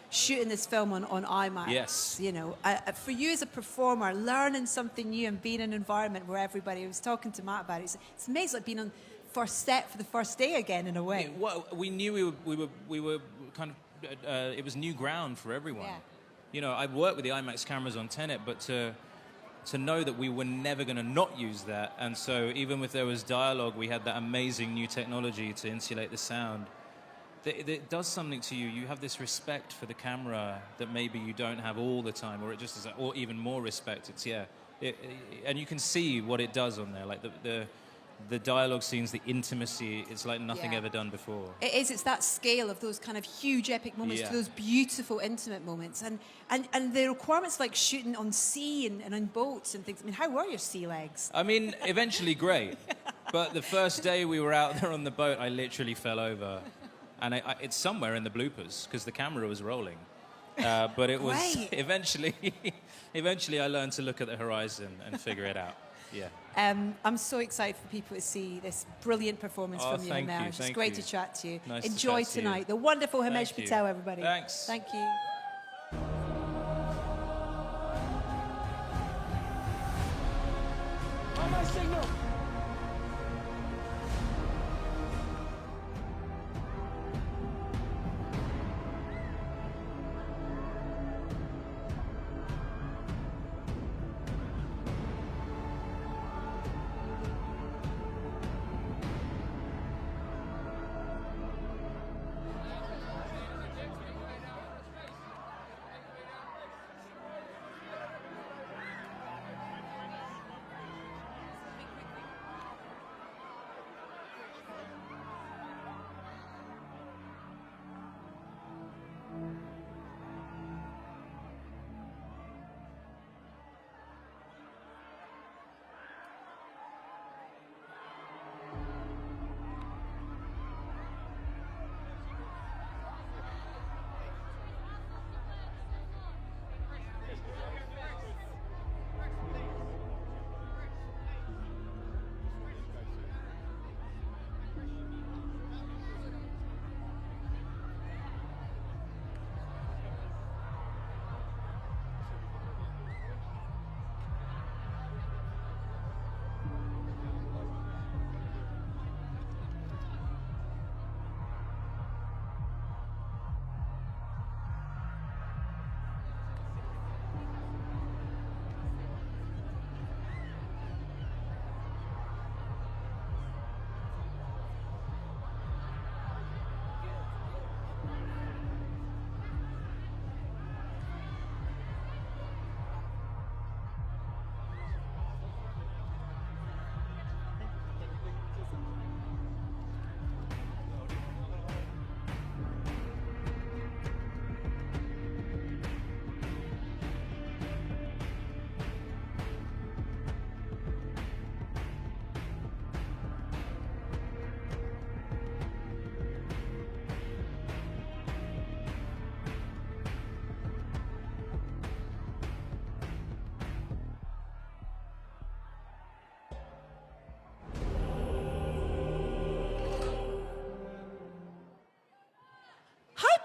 shooting this film on IMAX. Yes. You know, for you as a performer, learning something new and being in an environment where everybody, I was talking to Matt about it, it's amazing, like being on first set for the first day again, in a way. Well, we knew we were kind of it was new ground for everyone. Yeah. You know, I worked with the IMAX cameras on Tenet, but to know that we were never going to not use that, and so even if there was dialogue, we had that amazing new technology to insulate the sound. It does something to you. You have this respect for the camera that maybe you don't have all the time, or it just is, or even more respect. It's and you can see what it does on there, like the dialogue scenes, the intimacy. It's like nothing ever done before. It is. It's that scale of those kind of huge epic moments to those beautiful intimate moments, and the requirements like shooting on sea and on boats and things. I mean, how were your sea legs? I mean, eventually great, but the first day we were out there on the boat, I literally fell over. And it's somewhere in the bloopers because the camera was rolling. But it was eventually I learned to look at the horizon and figure it out. Yeah. I'm so excited for people to see this brilliant performance from you thank now. you, It's thank great you. to chat to you. Nice to Enjoy chat to you. tonight. The wonderful Himesh Thank you. Patel, everybody. Thanks. Thank you. On my signal!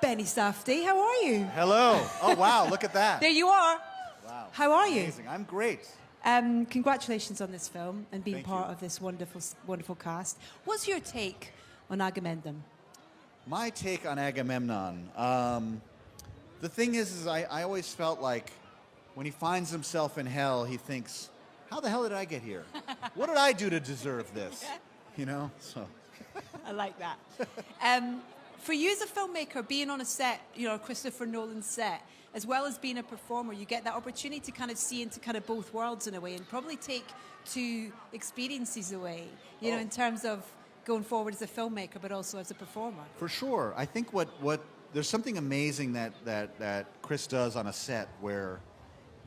Benny Safdie, how are you? Hello. Oh, wow, look at that. There you are. Wow. How are you? Amazing. I'm great. Congratulations on this film and being Thank part you. of this wonderful cast. What's your take on Agamemnon? My take on Agamemnon. The thing is I always felt like when he finds himself in hell, he thinks, how the hell did I get here? What did I do to deserve this? You know? So. I like that. For you as a filmmaker, being on a set, you know, Christopher Nolan's set, as well as being a performer, you get that opportunity to kind of see into kind of both worlds in a way, and probably take two experiences away, you know, in terms of going forward as a filmmaker, but also as a performer. For sure. I think what there's something amazing that Chris does on a set where,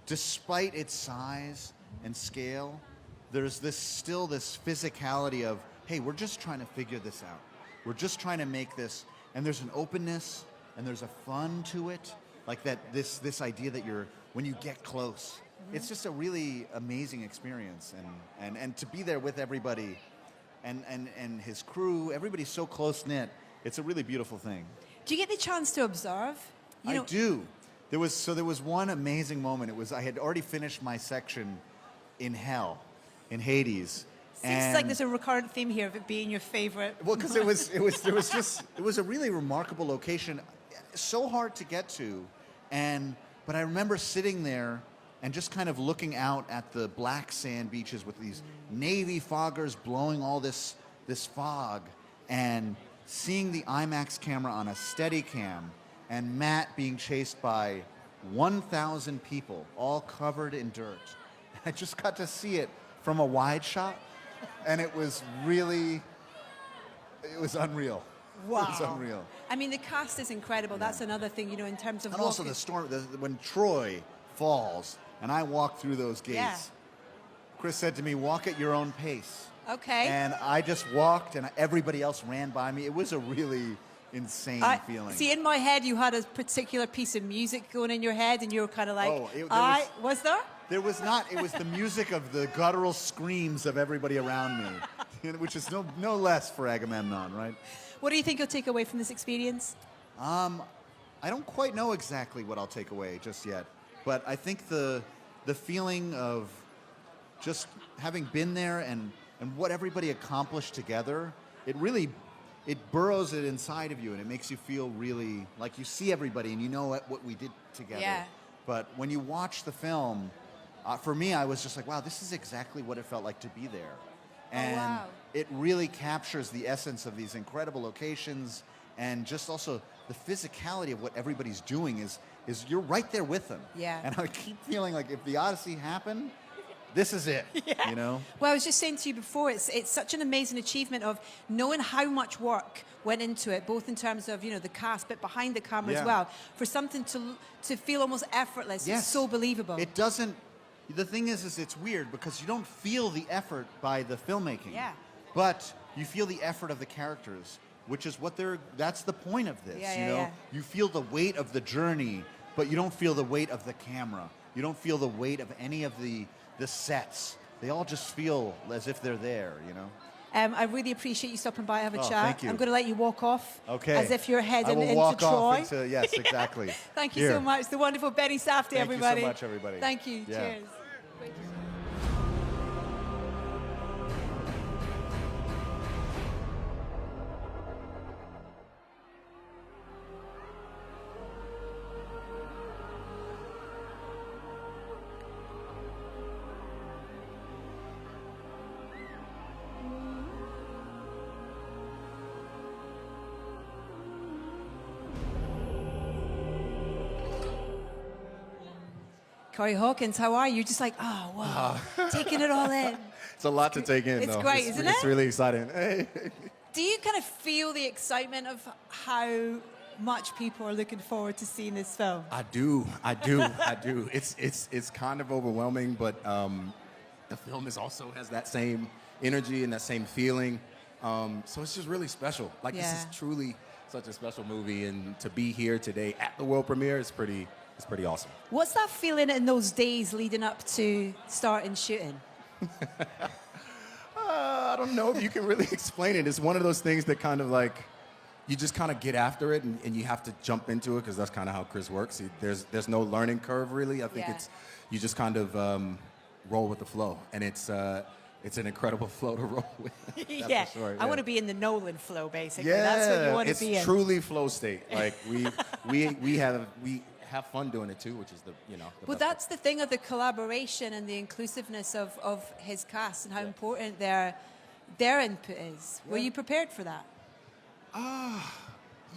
despite its size and scale, there's still this physicality of, hey, we're just trying to figure this out. We're just trying to make this, and there's an openness and there's a fun to it, like that this idea that when you get close, it's just a really amazing experience, and to be there with everybody, and his crew, everybody's so close knit. It's a really beautiful thing. Do you get the chance to observe? I do. There was one amazing moment. I had already finished my section in hell, in Hades. Seems like there's a recurrent theme here of it being your favorite. Well, because it was a really remarkable location, so hard to get to, but I remember sitting there and just kind of looking out at the black sand beaches with these navy foggers blowing all this fog, and seeing the IMAX camera on a Steadicam, and Matt being chased by 1,000 people, all covered in dirt. I just got to see it from a wide shot, and it was unreal. Wow. It was unreal. I mean, the cast is incredible. That's another thing, you know, in terms of And also the storm, when Troy falls, and I walk through those gates, Yeah. Chris said to me, walk at your own pace. Okay. And I just walked, and everybody else ran by me. It was a really insane feeling. See, in my head, you had a particular piece of music going in your head, and you were kind of like, was there? There was not. It was the music of the guttural screams of everybody around me, which is no less for Agamemnon, right? What do you think you'll take away from this experience? I don't quite know exactly what I'll take away just yet, but I think the feeling of just having been there and what everybody accomplished together, it burrows it inside of you, and it makes you feel really like you see everybody and you know what we did together. Yeah. But when you watch the film, for me, I was just like, wow, this is exactly what it felt like to be there. And it really captures the essence of these incredible locations, and just also the physicality of what everybody's doing is you're right there with them. Yeah. And I keep feeling like if the Odyssey happened, this is it, you know? Well, I was just saying to you before, it's such an amazing achievement of knowing how much work went into it, both in terms of, you know, the cast, but behind the camera as well, for something to feel almost effortless. Yes. It's so believable. It doesn't. The thing is it's weird because you don't feel the effort by the filmmaking. Yeah. But you feel the effort of the characters, which is that's the point of this, you know? You feel the weight of the journey, but you don't feel the weight of the camera. You don't feel the weight of any of the sets. They all just feel as if they're there, you know? I really appreciate you stopping by, have a chat. Thank you. I'm going to let you walk off as if you're heading into walk Troy. Off into, yes, exactly. Thank you so much. The wonderful Benny Safdie, everybody. Thank you so much, everybody. Thank you. Yeah. Cheers. Corey Hawkins, how are you? Just like, oh, wow, taking it all in. It's a lot to take in, It's though. great, isn't it? It's really exciting. Hey. Do you kind of feel the excitement of how much people are looking forward to seeing this film? I do. It's kind of overwhelming, but the film also has that same energy and that same feeling. So it's just really special. Like, this is truly such a special movie, and to be here today at the world premiere is pretty awesome. What's that feeling in those days leading up to starting shooting? I don't know if you can really explain it. It's one of those things that kind of like, you just kind of get after it, and you have to jump into it, because that's kind of how Chris works. There's no learning curve, really. I think you just kind of roll with the flow, and it's an incredible flow to roll with. Yeah, for sure, I want to be in the Nolan flow, basically. Yeah, That's what you want to be in. it's truly flow state. Like we have fun doing it too, which is the Well, that's the thing of the collaboration and the inclusiveness of his cast and how important their input is. Were you prepared for that?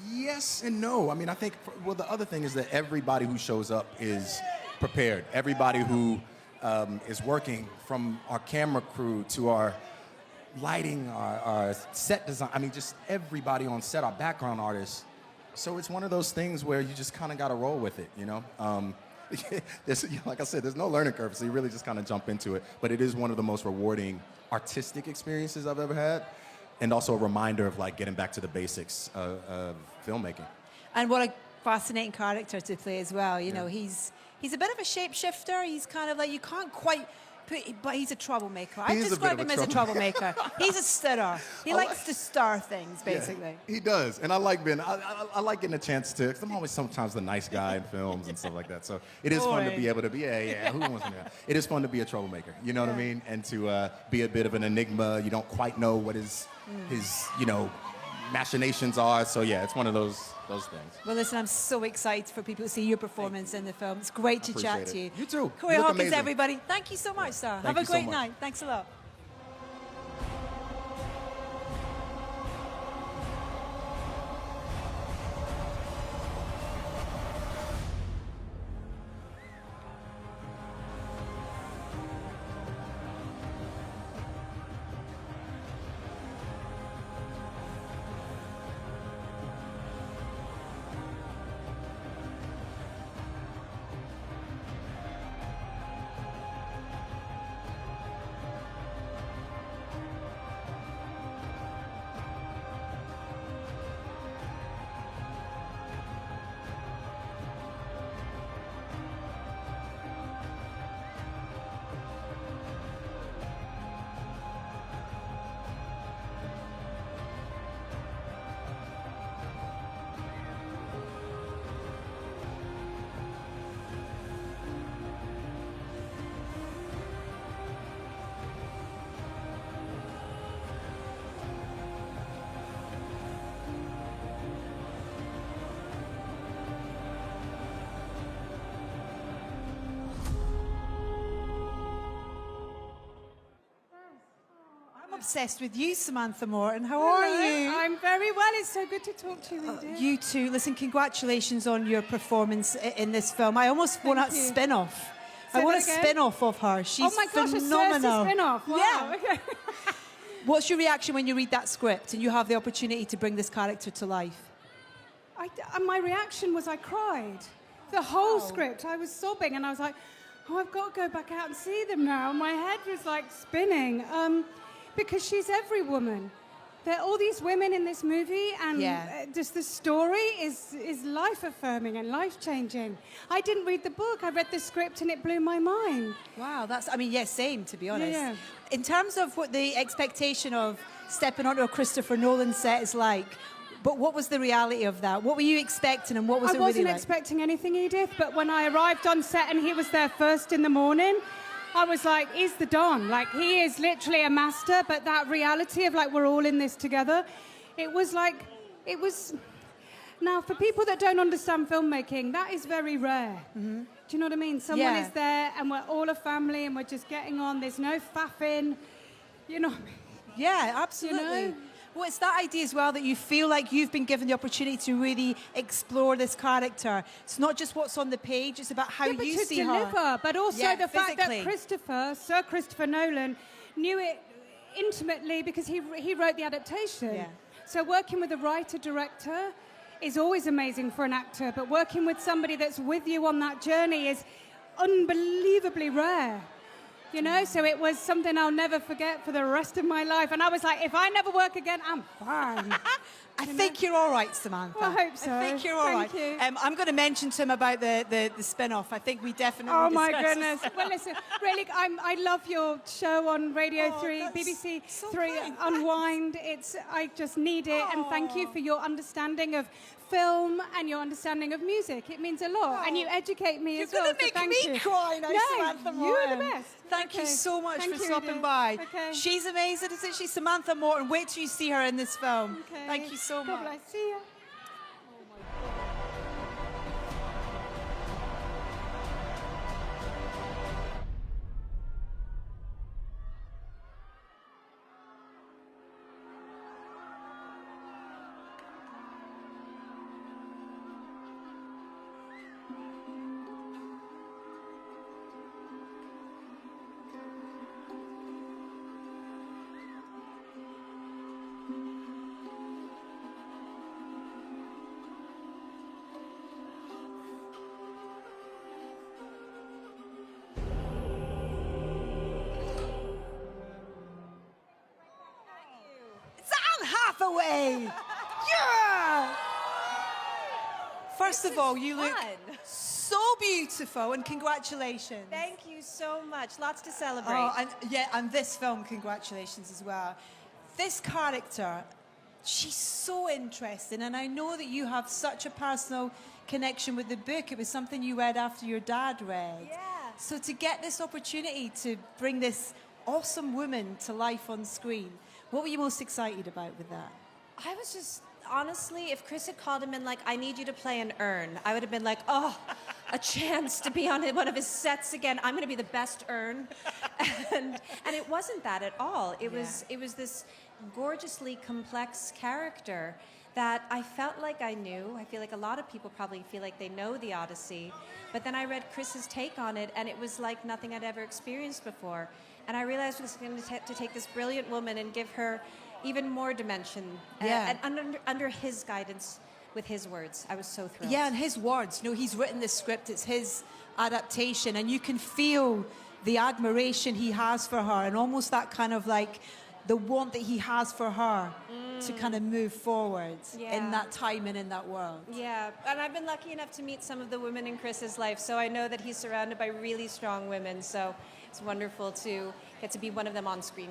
Yes and no. I mean, I think, well, the other thing is that everybody who shows up is prepared. Everybody who is working, from our camera crew to our lighting, our set design. I mean, just everybody on set, our background artists. So it's one of those things where you just kind of got to roll with it, you know? Like I said, there's no learning curve, so you really just kind of jump into it. But it is one of the most rewarding artistic experiences I've ever had, and also a reminder of like getting back to the basics of filmmaking. And what a fascinating character to play as well. You know, he's a bit of a shapeshifter. He's kind of like, you can't quite put, but he's a troublemaker. I describe him as a troublemaker. He's a stirrer. He likes to stir things, basically. Yeah, he does, and I like being. I like getting a chance to. Cause I'm always sometimes the nice guy in films and stuff like that. So it is fun to be able to be. Yeah. Who wants to know? It is fun to be a troublemaker. You know what I mean? And to be a bit of an enigma. You don't quite know what his machinations are. So yeah, it's one of those things. Well, listen, I'm so excited for people to see your performance in the film. It's great to chat to you. You too. Corey You look Hawkins, amazing. everybody. Thank you so much, sir. Have a you so great much. night. Thanks a lot. Obsessed with you, Samantha Morton. How are you? I'm very well. It's so good to talk to you, Edith. You too. Listen, congratulations on your performance in this film. I almost want a spin-off. I want a spin-off of her. She's oh my gosh, phenomenal. A spin-off. Wow. Yeah. Okay. What's your reaction when you read that script and you have the opportunity to bring this character to life? My reaction was I cried. The whole script. I was sobbing and I was like, oh, I've got to go back out and see them now. My head was like spinning. Because she's every woman. There are all these women in this movie, and just the story is life-affirming and life-changing. I didn't read the book. I read the script, and it blew my mind. Wow, same, to be honest. Yeah. In terms of what the expectation of stepping onto a Christopher Nolan set is like, but what was the reality of that? What were you expecting, and what was it really like? I wasn't expecting anything, Edith, but when I arrived on set and he was there first in the morning, I was like, he's the Don. Like, he is literally a master, but that reality of, like, we're all in this together, it was like, it was... Now, for people that don't understand filmmaking, that is very rare. Mm-hmm. Do you know what I mean? Someone is there, and we're all a family, and we're just getting on. There's no faffing. You know what I mean? Yeah, absolutely. You know? Well, it's that idea as well that you feel like you've been given the opportunity to really explore this character. It's not just what's on the page, it's about how you see her. Deliver, but also the fact that Sir Christopher Nolan, knew it intimately because he wrote the adaptation. Yeah. So working with a writer-director is always amazing for an actor, but working with somebody that's with you on that journey is unbelievably rare. You know, so it was something I'll never forget for the rest of my life. And I was like, if I never work again, I'm fine. I think you're all right, Samantha. Well, I hope so. I think you're all right. Thank you. I'm going to mention to him about the spin-off. I think we definitely Oh, my discussed goodness. this. Well, listen, really, I love your show on Radio 3, BBC 3, Unwind. I just need it. And thank you for your understanding of film and your understanding of music. It means a lot. And you educate me as well. You're going to make me cry now, Samantha Morton. You're the best. Thank you so much for stopping by. Okay. She's amazing, isn't she? Samantha Morton. Wait till you see her in this film. Okay. Thank you so much. God bless. See ya. Hathaway! Yeah! First of all, you look so beautiful, and congratulations. Thank you so much. Lots to celebrate. Oh, and this film, congratulations as well. This character, she's so interesting, and I know that you have such a personal connection with the book. It was something you read after your dad read. Yeah. So to get this opportunity to bring this awesome woman to life on screen, what were you most excited about with that? I was just, honestly, if Chris had called him in like, I need you to play an urn, I would have been like, oh, a chance to be on one of his sets again. I'm going to be the best urn. And it wasn't that at all. It was this gorgeously complex character that I felt like I knew. I feel like a lot of people probably feel like they know the Odyssey. But then I read Chris's take on it, and it was like nothing I'd ever experienced before. And I realized I was going to take this brilliant woman and give her even more dimension. Yeah. And under his guidance, with his words. I was so thrilled. Yeah, and his words. You know, he's written this script. It's his adaptation, and you can feel the admiration he has for her, and almost that kind of like the want that he has for her to kind of move forward in that time and in that world. Yeah, and I've been lucky enough to meet some of the women in Chris's life, so I know that he's surrounded by really strong women, so it's wonderful to get to be one of them on screen.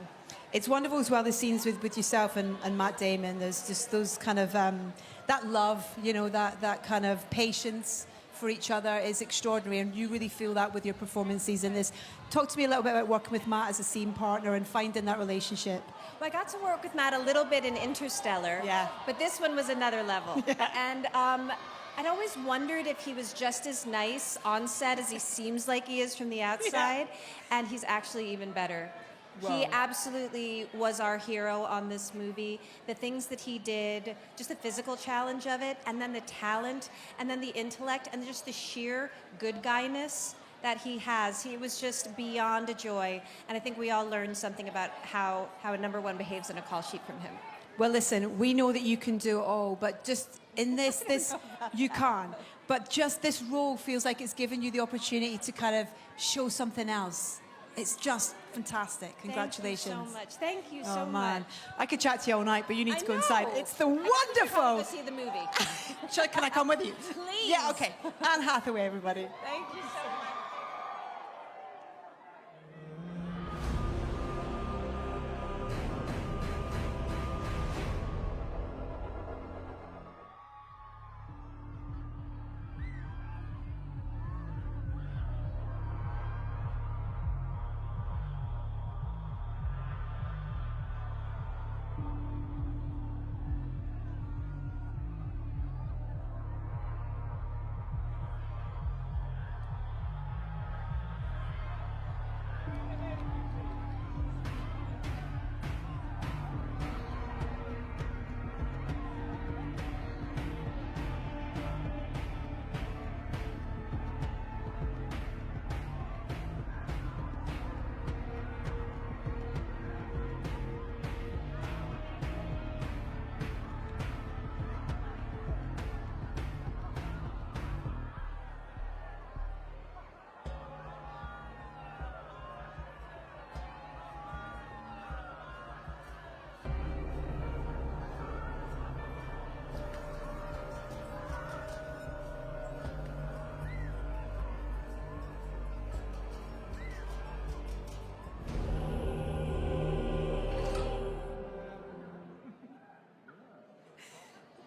It's wonderful as well, the scenes with yourself and Matt Damon. There's just those kind of, that love, you know, that kind of patience for each other is extraordinary, and you really feel that with your performances in this. Talk to me a little bit about working with Matt as a scene partner and finding that relationship. Well, I got to work with Matt a little bit in Interstellar, but this one was another level. And I'd always wondered if he was just as nice on set as he seems like he is from the outside, and he's actually even better. Wow. He absolutely was our hero on this movie. The things that he did, just the physical challenge of it, and then the talent, and then the intellect, and just the sheer good guyness that he has. He was just beyond a joy, and I think we all learned something about how a number one behaves in a call sheet from him. Well, listen, we know that you can do it all, but just in this you can. But just this role feels like it's given you the opportunity to kind of show something else. It's just fantastic. Congratulations. Thank you so much. Thank you so man. much. I could chat to you all night, but you need to go inside. It's the I wonderful. to see the movie. Can I come with you? Please. Yeah, okay. Anne Hathaway, everybody. Thank you so much.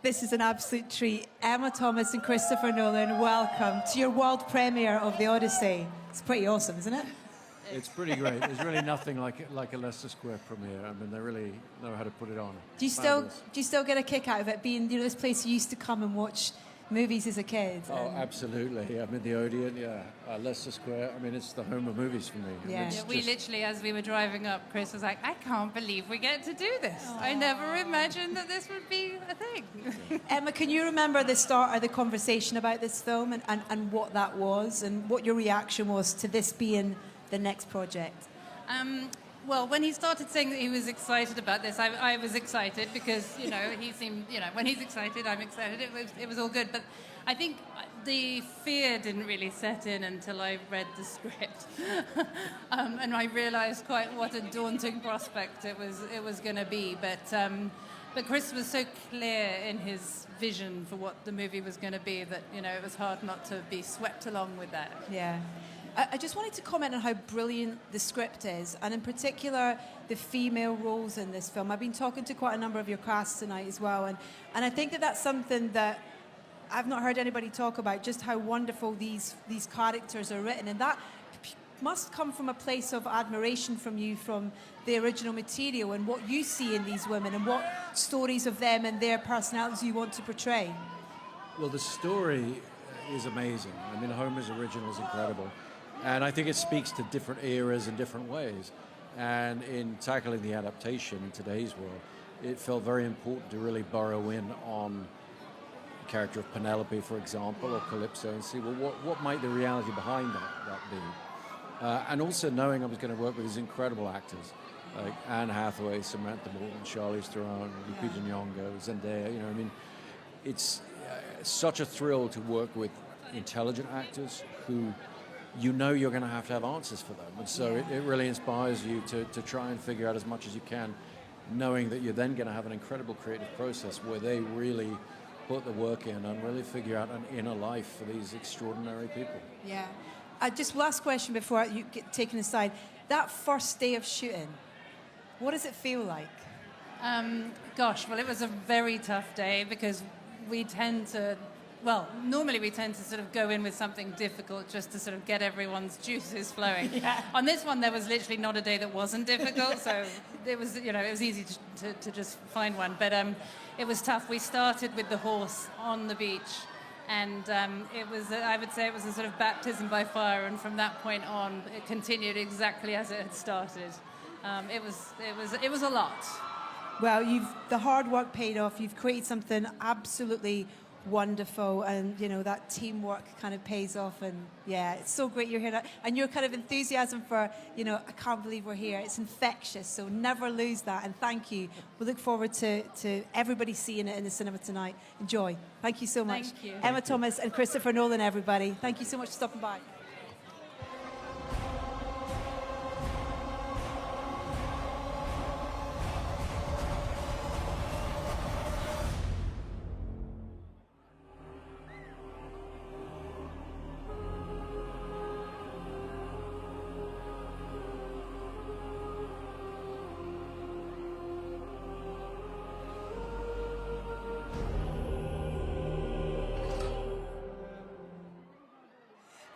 This is an absolute treat. Emma Thomas and Kristoffer Nolan, welcome to your world premiere of The Odyssey. It's pretty awesome, isn't it? It's pretty great. There's really nothing like a Leicester Square premiere. I mean, they really know how to put it on. Do you still get a kick out of it being, you know, this place you used to come and watch movies as a kid? Oh, absolutely. I mean, the Odeon, Leicester Square. I mean, it's the home of movies for me. Yeah. It's We just- literally, as we were driving up, Chris was like, I can't believe we get to do this. I never imagined that this would be a thing. Emma, can you remember the start of the conversation about this film and what that was and what your reaction was to this being the next project? Well, when he started saying that he was excited about this, I was excited because, you know, he seemed, you know, when he's excited, I'm excited. It was all good. But I think the fear didn't really set in until I read the script. And I realized quite what a daunting prospect it was going to be. But But Chris was so clear in his vision for what the movie was going to be that, you know, it was hard not to be swept along with that. Yeah. I just wanted to comment on how brilliant the script is, and in particular, the female roles in this film. I've been talking to quite a number of your cast tonight as well, and I think that that's something that I've not heard anybody talk about, just how wonderful these characters are written, and that must come from a place of admiration from you, from the original material, and what you see in these women, and what stories of them and their personalities you want to portray. Well, the story is amazing. I mean, Homer's original is incredible. And I think it speaks to different eras in different ways. And in tackling the adaptation in today's world, it felt very important to really burrow in on the character of Penelope, for example, or Calypso, and see, well, what might the reality behind that be? And also knowing I was going to work with these incredible actors, like Anne Hathaway, Samantha Morton, Charlize Theron, Lupita Nyong'o, Zendaya, you know, I mean, it's such a thrill to work with intelligent actors who you know you're going to have answers for them. And so it really inspires you to try and figure out as much as you can, knowing that you're then going to have an incredible creative process where they really put the work in and really figure out an inner life for these extraordinary people. Yeah. Just last question before you get taken aside. That first day of shooting, what does it feel like? Gosh, well, it was a very tough day because we tend to, well, normally we tend to sort of go in with something difficult just to sort of get everyone's juices flowing. Yeah. On this one, there was literally not a day that wasn't difficult, so it was, you know, it was easy to just find one. But it was tough. We started with the horse on the beach, and it was, I would say, it was a sort of baptism by fire. And from that point on, it continued exactly as it had started. It was a lot. Well, the hard work paid off. You've created something absolutely wonderful, and you know that teamwork kind of pays off. And yeah, it's so great you're here, and your kind of enthusiasm for, you know, I can't believe we're here. It's infectious. So never lose that. And thank you. We look forward to everybody seeing it in the cinema tonight. Enjoy. Thank you so much. Thank you. Emma Thomas and Kristoffer Nolan, everybody. Thank you so much for stopping by.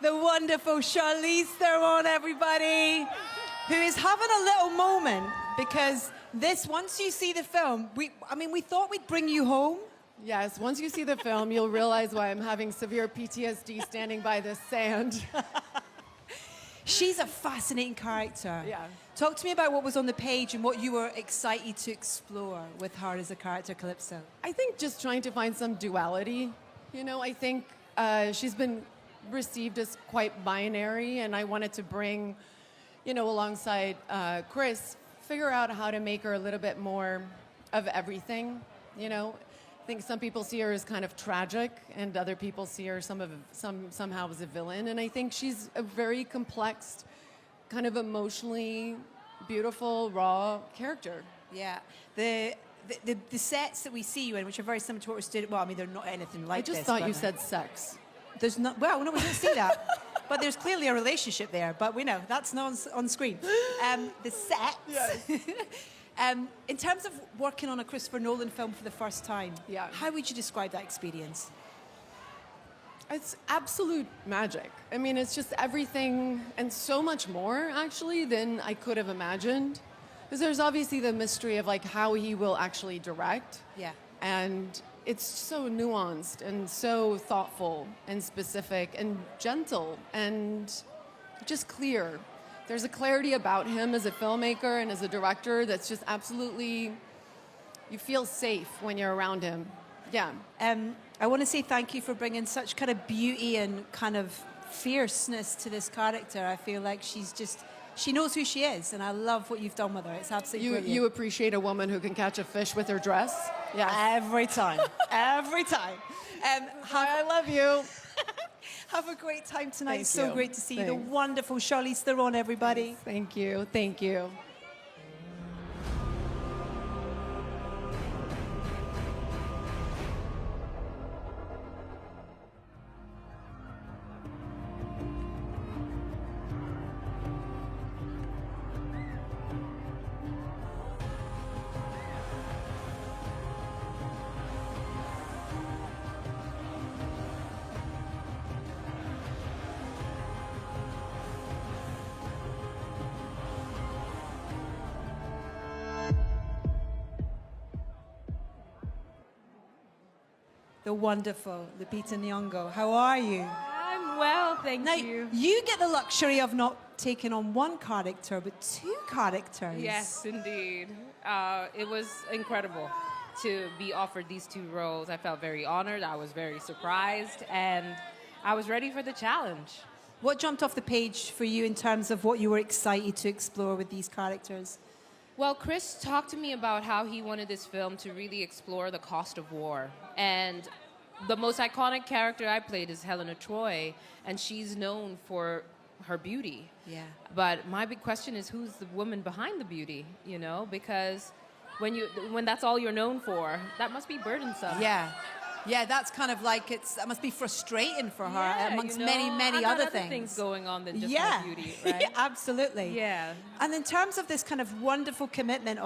The wonderful Charlize Theron, everybody, who is having a little moment because once you see the film, we thought we'd bring you home. Yes, once you see the film, you'll realize why I'm having severe PTSD standing by this sand. She's a fascinating character. Yeah. Talk to me about what was on the page and what you were excited to explore with her as a character, Calypso. I think just trying to find some duality. You know, I think she's been received as quite binary, and I wanted to bring, you know, alongside Chris, figure out how to make her a little bit more of everything. You know, I think some people see her as kind of tragic, and other people see her somehow as a villain. And I think she's a very complex, kind of emotionally beautiful, raw character. Yeah. The sets that we see you in, which are very similar to what we're studying, well, I mean, they're not anything like this. I just thought you said sex. There's not, well, no, we didn't see that. But there's clearly a relationship there, but we know that's not on screen. The sets. Yes. In terms of working on a Christopher Nolan film for the first time, how would you describe that experience? It's absolute magic. I mean, it's just everything and so much more, actually, than I could have imagined. Because there's obviously the mystery of, like, how he will actually direct. Yeah. And it's so nuanced and so thoughtful and specific and gentle and just clear. There's a clarity about him as a filmmaker and as a director that's just absolutely, you feel safe when you're around him. Yeah. I want to say thank you for bringing such kind of beauty and kind of fierceness to this character. I feel like she knows who she is, and I love what you've done with her. It's absolutely brilliant. You appreciate a woman who can catch a fish with her dress? Yeah. Every time. Every time. I love you. Have a great time tonight. Thank It's so you. great to see you. The Thanks. wonderful Charlize Theron, everybody. Thank you. Thank you. the wonderful Lupita Ніонго. How are you? I'm well, thank Now, you. you get the luxury of not taking on one character, but two characters. Yes, indeed. It was incredible to be offered these two roles. I felt very honored. I was very surprised, and I was ready for the challenge. What jumped off the page for you in terms of what you were excited to explore with these characters? Well, Chris talked to me about how he wanted this film to really explore the cost of war. And the most iconic character I played is Helena Troy, and she's known for her beauty. Yeah. But my big question is, who's the woman behind the beauty, you know? Because when that's all you're known for, that must be burdensome. Yeah. Yeah, that's kind of like that must be frustrating for her amongst you know, many I other got things going on than just yeah. my beauty, right? Yeah, absolutely. Yeah. And in terms of this kind of wonderful commitment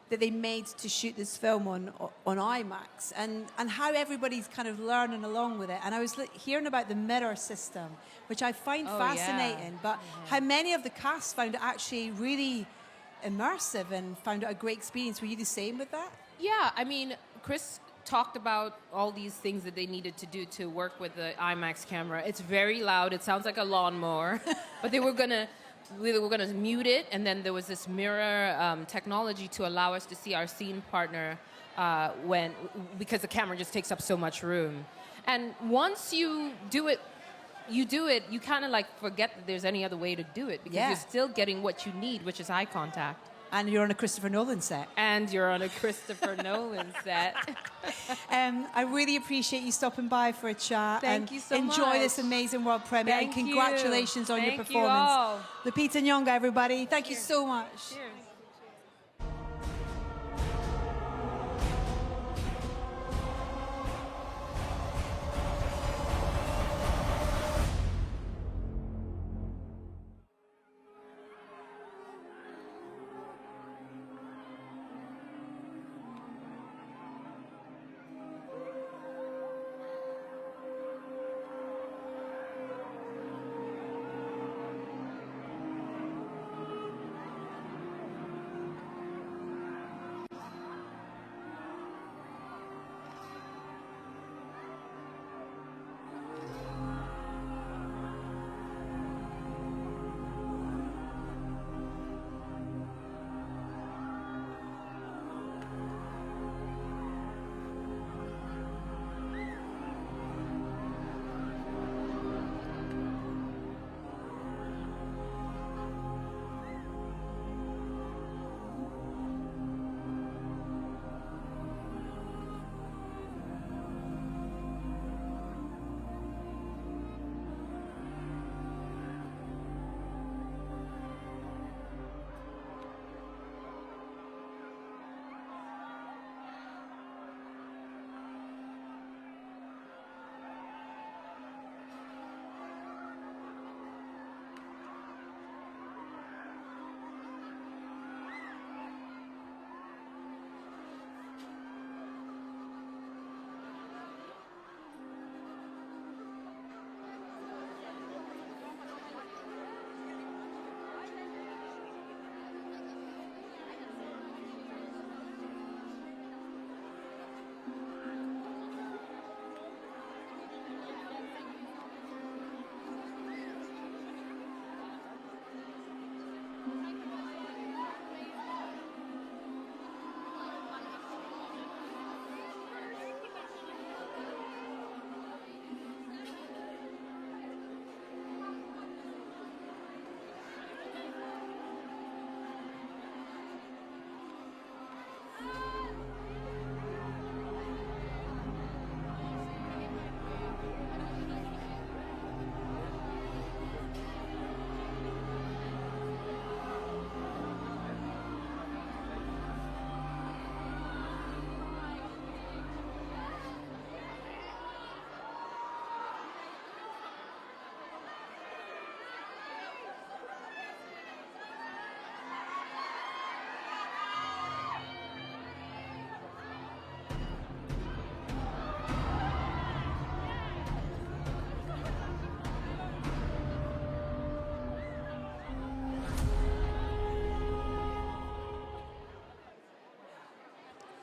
that they made to shoot this film on IMAX and how everybody's kind of learning along with it. And I was hearing about the mirror system, which I find fascinating, but how many of the cast found it actually really immersive and found it a great experience. Were you the same with that? Yeah, I mean, Chris talked about all these things that they needed to do to work with the IMAX camera. It's very loud. It sounds like a lawnmower. But we were gonna mute it, and then there was this mirror technology to allow us to see our scene partner because the camera just takes up so much room. And once you do it, you kind of like forget that there's any other way to do it because you're still getting what you need, which is eye contact. And you're on a Christopher Nolan set. And you're on a Christopher Nolan set. I really appreciate you stopping by for a chat. Thank you so much. Enjoy this amazing world premiere. Thank and congratulations on your performance. You all. Lupita Ніонго, everybody. Thank you so much. Cheers.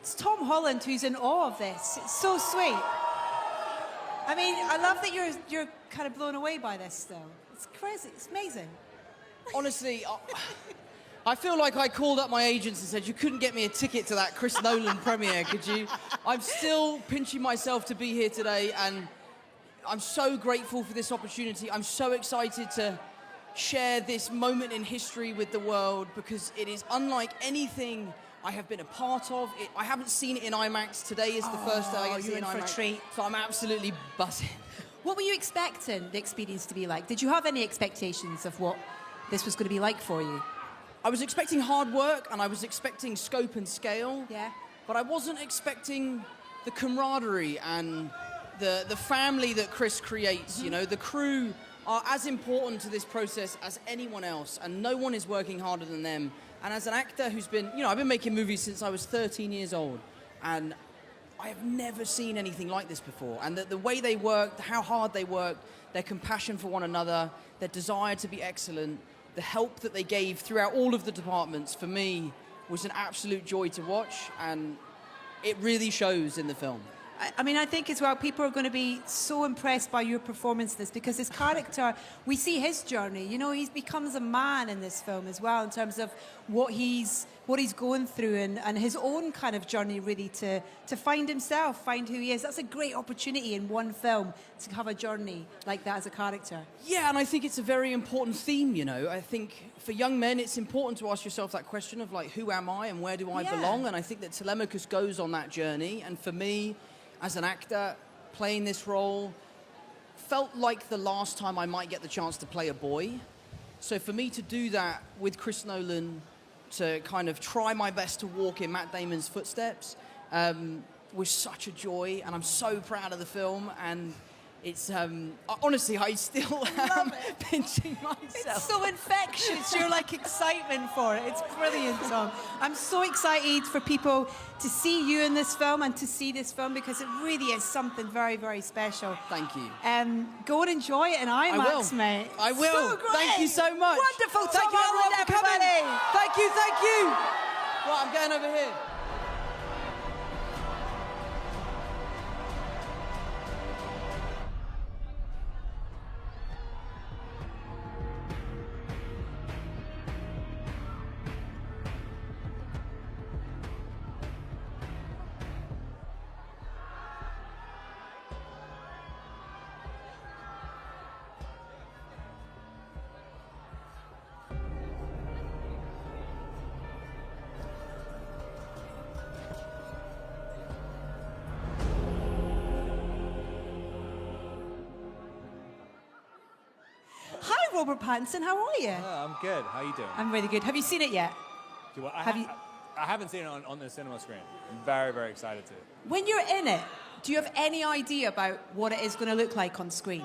It's Tom Holland who's in awe of this. It's so sweet. I mean, I love that you're kind of blown away by this still. It's crazy. It's amazing. Honestly, I feel like I called up my agents and said, you couldn't get me a ticket to that Chris Nolan premiere, could you? I'm still pinching myself to be here today, and I'm so grateful for this opportunity. I'm so excited to share this moment in history with the world, because it is unlike anything I have been a part of. I haven't seen it in IMAX. Today is the first day I get to see it in you're in IMAX. for a treat. So I'm absolutely buzzing. What were you expecting the experience to be like? Did you have any expectations of what this was going to be like for you? I was expecting hard work, and I was expecting scope and scale. Yeah. But I wasn't expecting the camaraderie and the family that Chris creates. You know, the crew are as important to this process as anyone else, and no one is working harder than them. And as an actor who's been, you know, I've been making movies since I was 13 years old, and I have never seen anything like this before. And the way they worked, how hard they worked, their compassion for one another, their desire to be excellent, the help that they gave throughout all of the departments, for me, was an absolute joy to watch, and it really shows in the film. I mean, I think as well, people are going to be so impressed by your performance in this, because his character, we see his journey. You know, he becomes a man in this film as well, in terms of what he's going through, and his own kind of journey, really, to find himself, find who he is. That's a great opportunity in one film, to have a journey like that as a character. Yeah, and I think it's a very important theme, you know. I think for young men, it's important to ask yourself that question of, like, who am I and where do I belong? And I think that Telemachus goes on that journey. And for me, as an actor, playing this role felt like the last time I might get the chance to play a boy. So for me to do that with Chris Nolan, to kind of try my best to walk in Matt Damon's footsteps, was such a joy, and I'm so proud of the film. And it's honestly, I still am pinching myself. It's so infectious. You're like excitement for it. It's brilliant, Tom. I'm so excited for people to see you in this film and to see this film, because it really is something very, very special. Thank you. Go and enjoy it in IMAX, mate. I will. So great. Thank you so much. Wonderful. Thank Tom you, Holland, everyone, for coming. everybody. Thank you, thank you. Right, I'm going over here. Hi, Robert Pаттінson. How are you? I'm good. How you doing? I'm really good. Have you seen it yet? I haven't seen it on the cinema screen. I'm very, very excited to. When you're in it, do you have any idea about what it is going to look like on screen?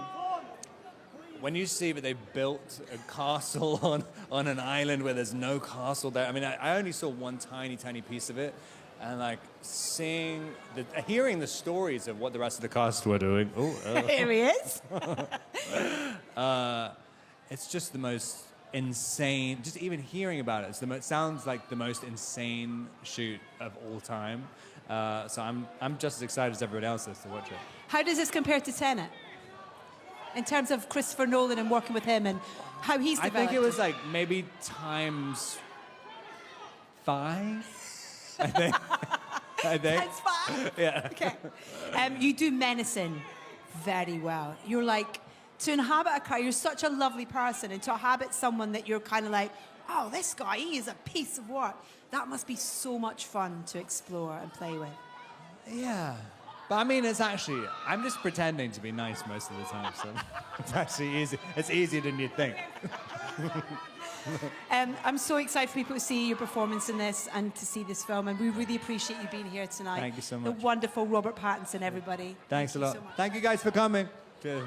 When you see that they built a castle on an island where there's no castle there, I mean, I only saw one tiny piece of it, and like hearing the stories of what the rest of the cast were doing. Here he is. It's just the most insane. Just even hearing about it, it sounds like the most insane shoot of all time. So I'm just as excited as everyone else is to watch it. How does this compare to Tenet? In terms of Christopher Nolan and working with him and how he's developed? I think it was like maybe times 5. I think. Times 5? Yeah. Okay. You do menacing very well. You're like, to inhabit a character, you're such a lovely person, and to inhabit someone that you're kind of like, oh, this guy, he is a piece of work. That must be so much fun to explore and play with. Yeah. But I mean, I'm just pretending to be nice most of the time, so it's actually easy. It's easier than you think. I'm so excited for people to see your performance in this and to see this film, and we really appreciate you being here tonight. Thank you so much. The wonderful Robert Pаттінson, everybody. Thanks a lot. So much. Thank you guys for coming. Thank you.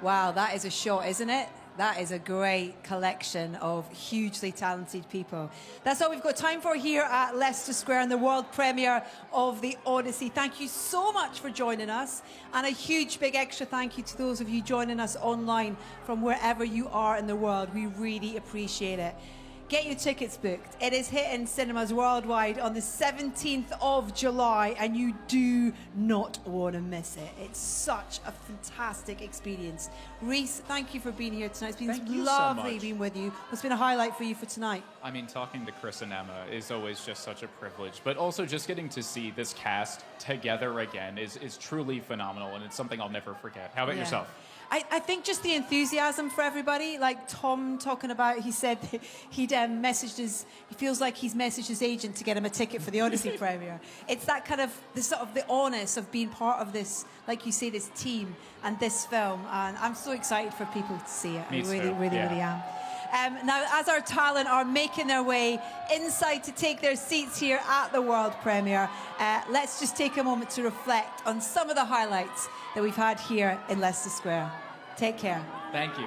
Wow, that is a shot, isn't it? That is a great collection of hugely talented people. That's all we've got time for here at Leicester Square and the world premiere of the Odyssey. Thank you so much for joining us. And a huge big extra thank you to those of you joining us online from wherever you are in the world. We really appreciate it. Get your tickets booked. It is hitting cinemas worldwide on the 17th of July, and you do not want to miss it. It's such a fantastic experience. Reese, thank you for being here tonight. It's been Thank you so lovely much. being with you. What's been a highlight for you for tonight? I mean, talking to Chris and Emma is always just such a privilege, but also just getting to see this cast together again is truly phenomenal, and it's something I'll never forget. How about Yeah. yourself? I think just the enthusiasm for everybody, like Tom talking about, he said that he feels like he's messaged his agent to get him a ticket for the Odyssey premiere. It's that kind of, the sort of the onus of being part of this, like you say, this team and this film. And I'm so excited for people to see it. Me I really, too, really, yeah. really am. Now, as our talent are making their way inside to take their seats here at the world premiere, let's just take a moment to reflect on some of the highlights that we've had here in Leicester Square. Take care. Thank you.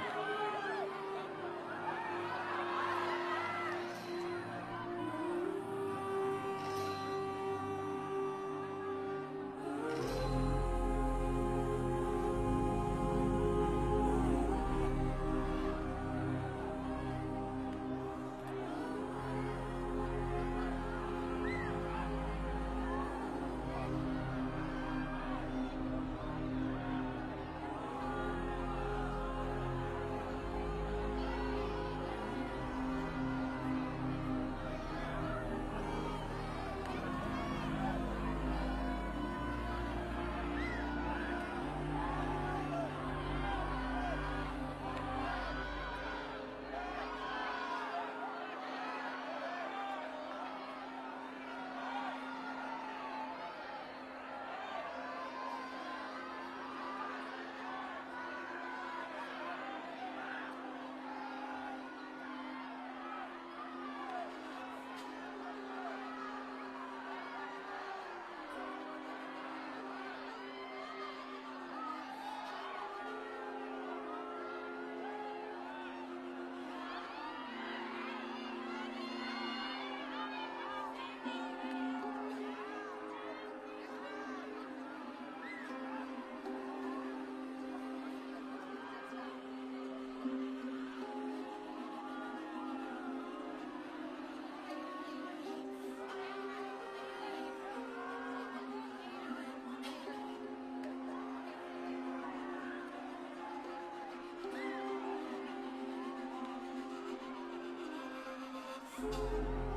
Thank you.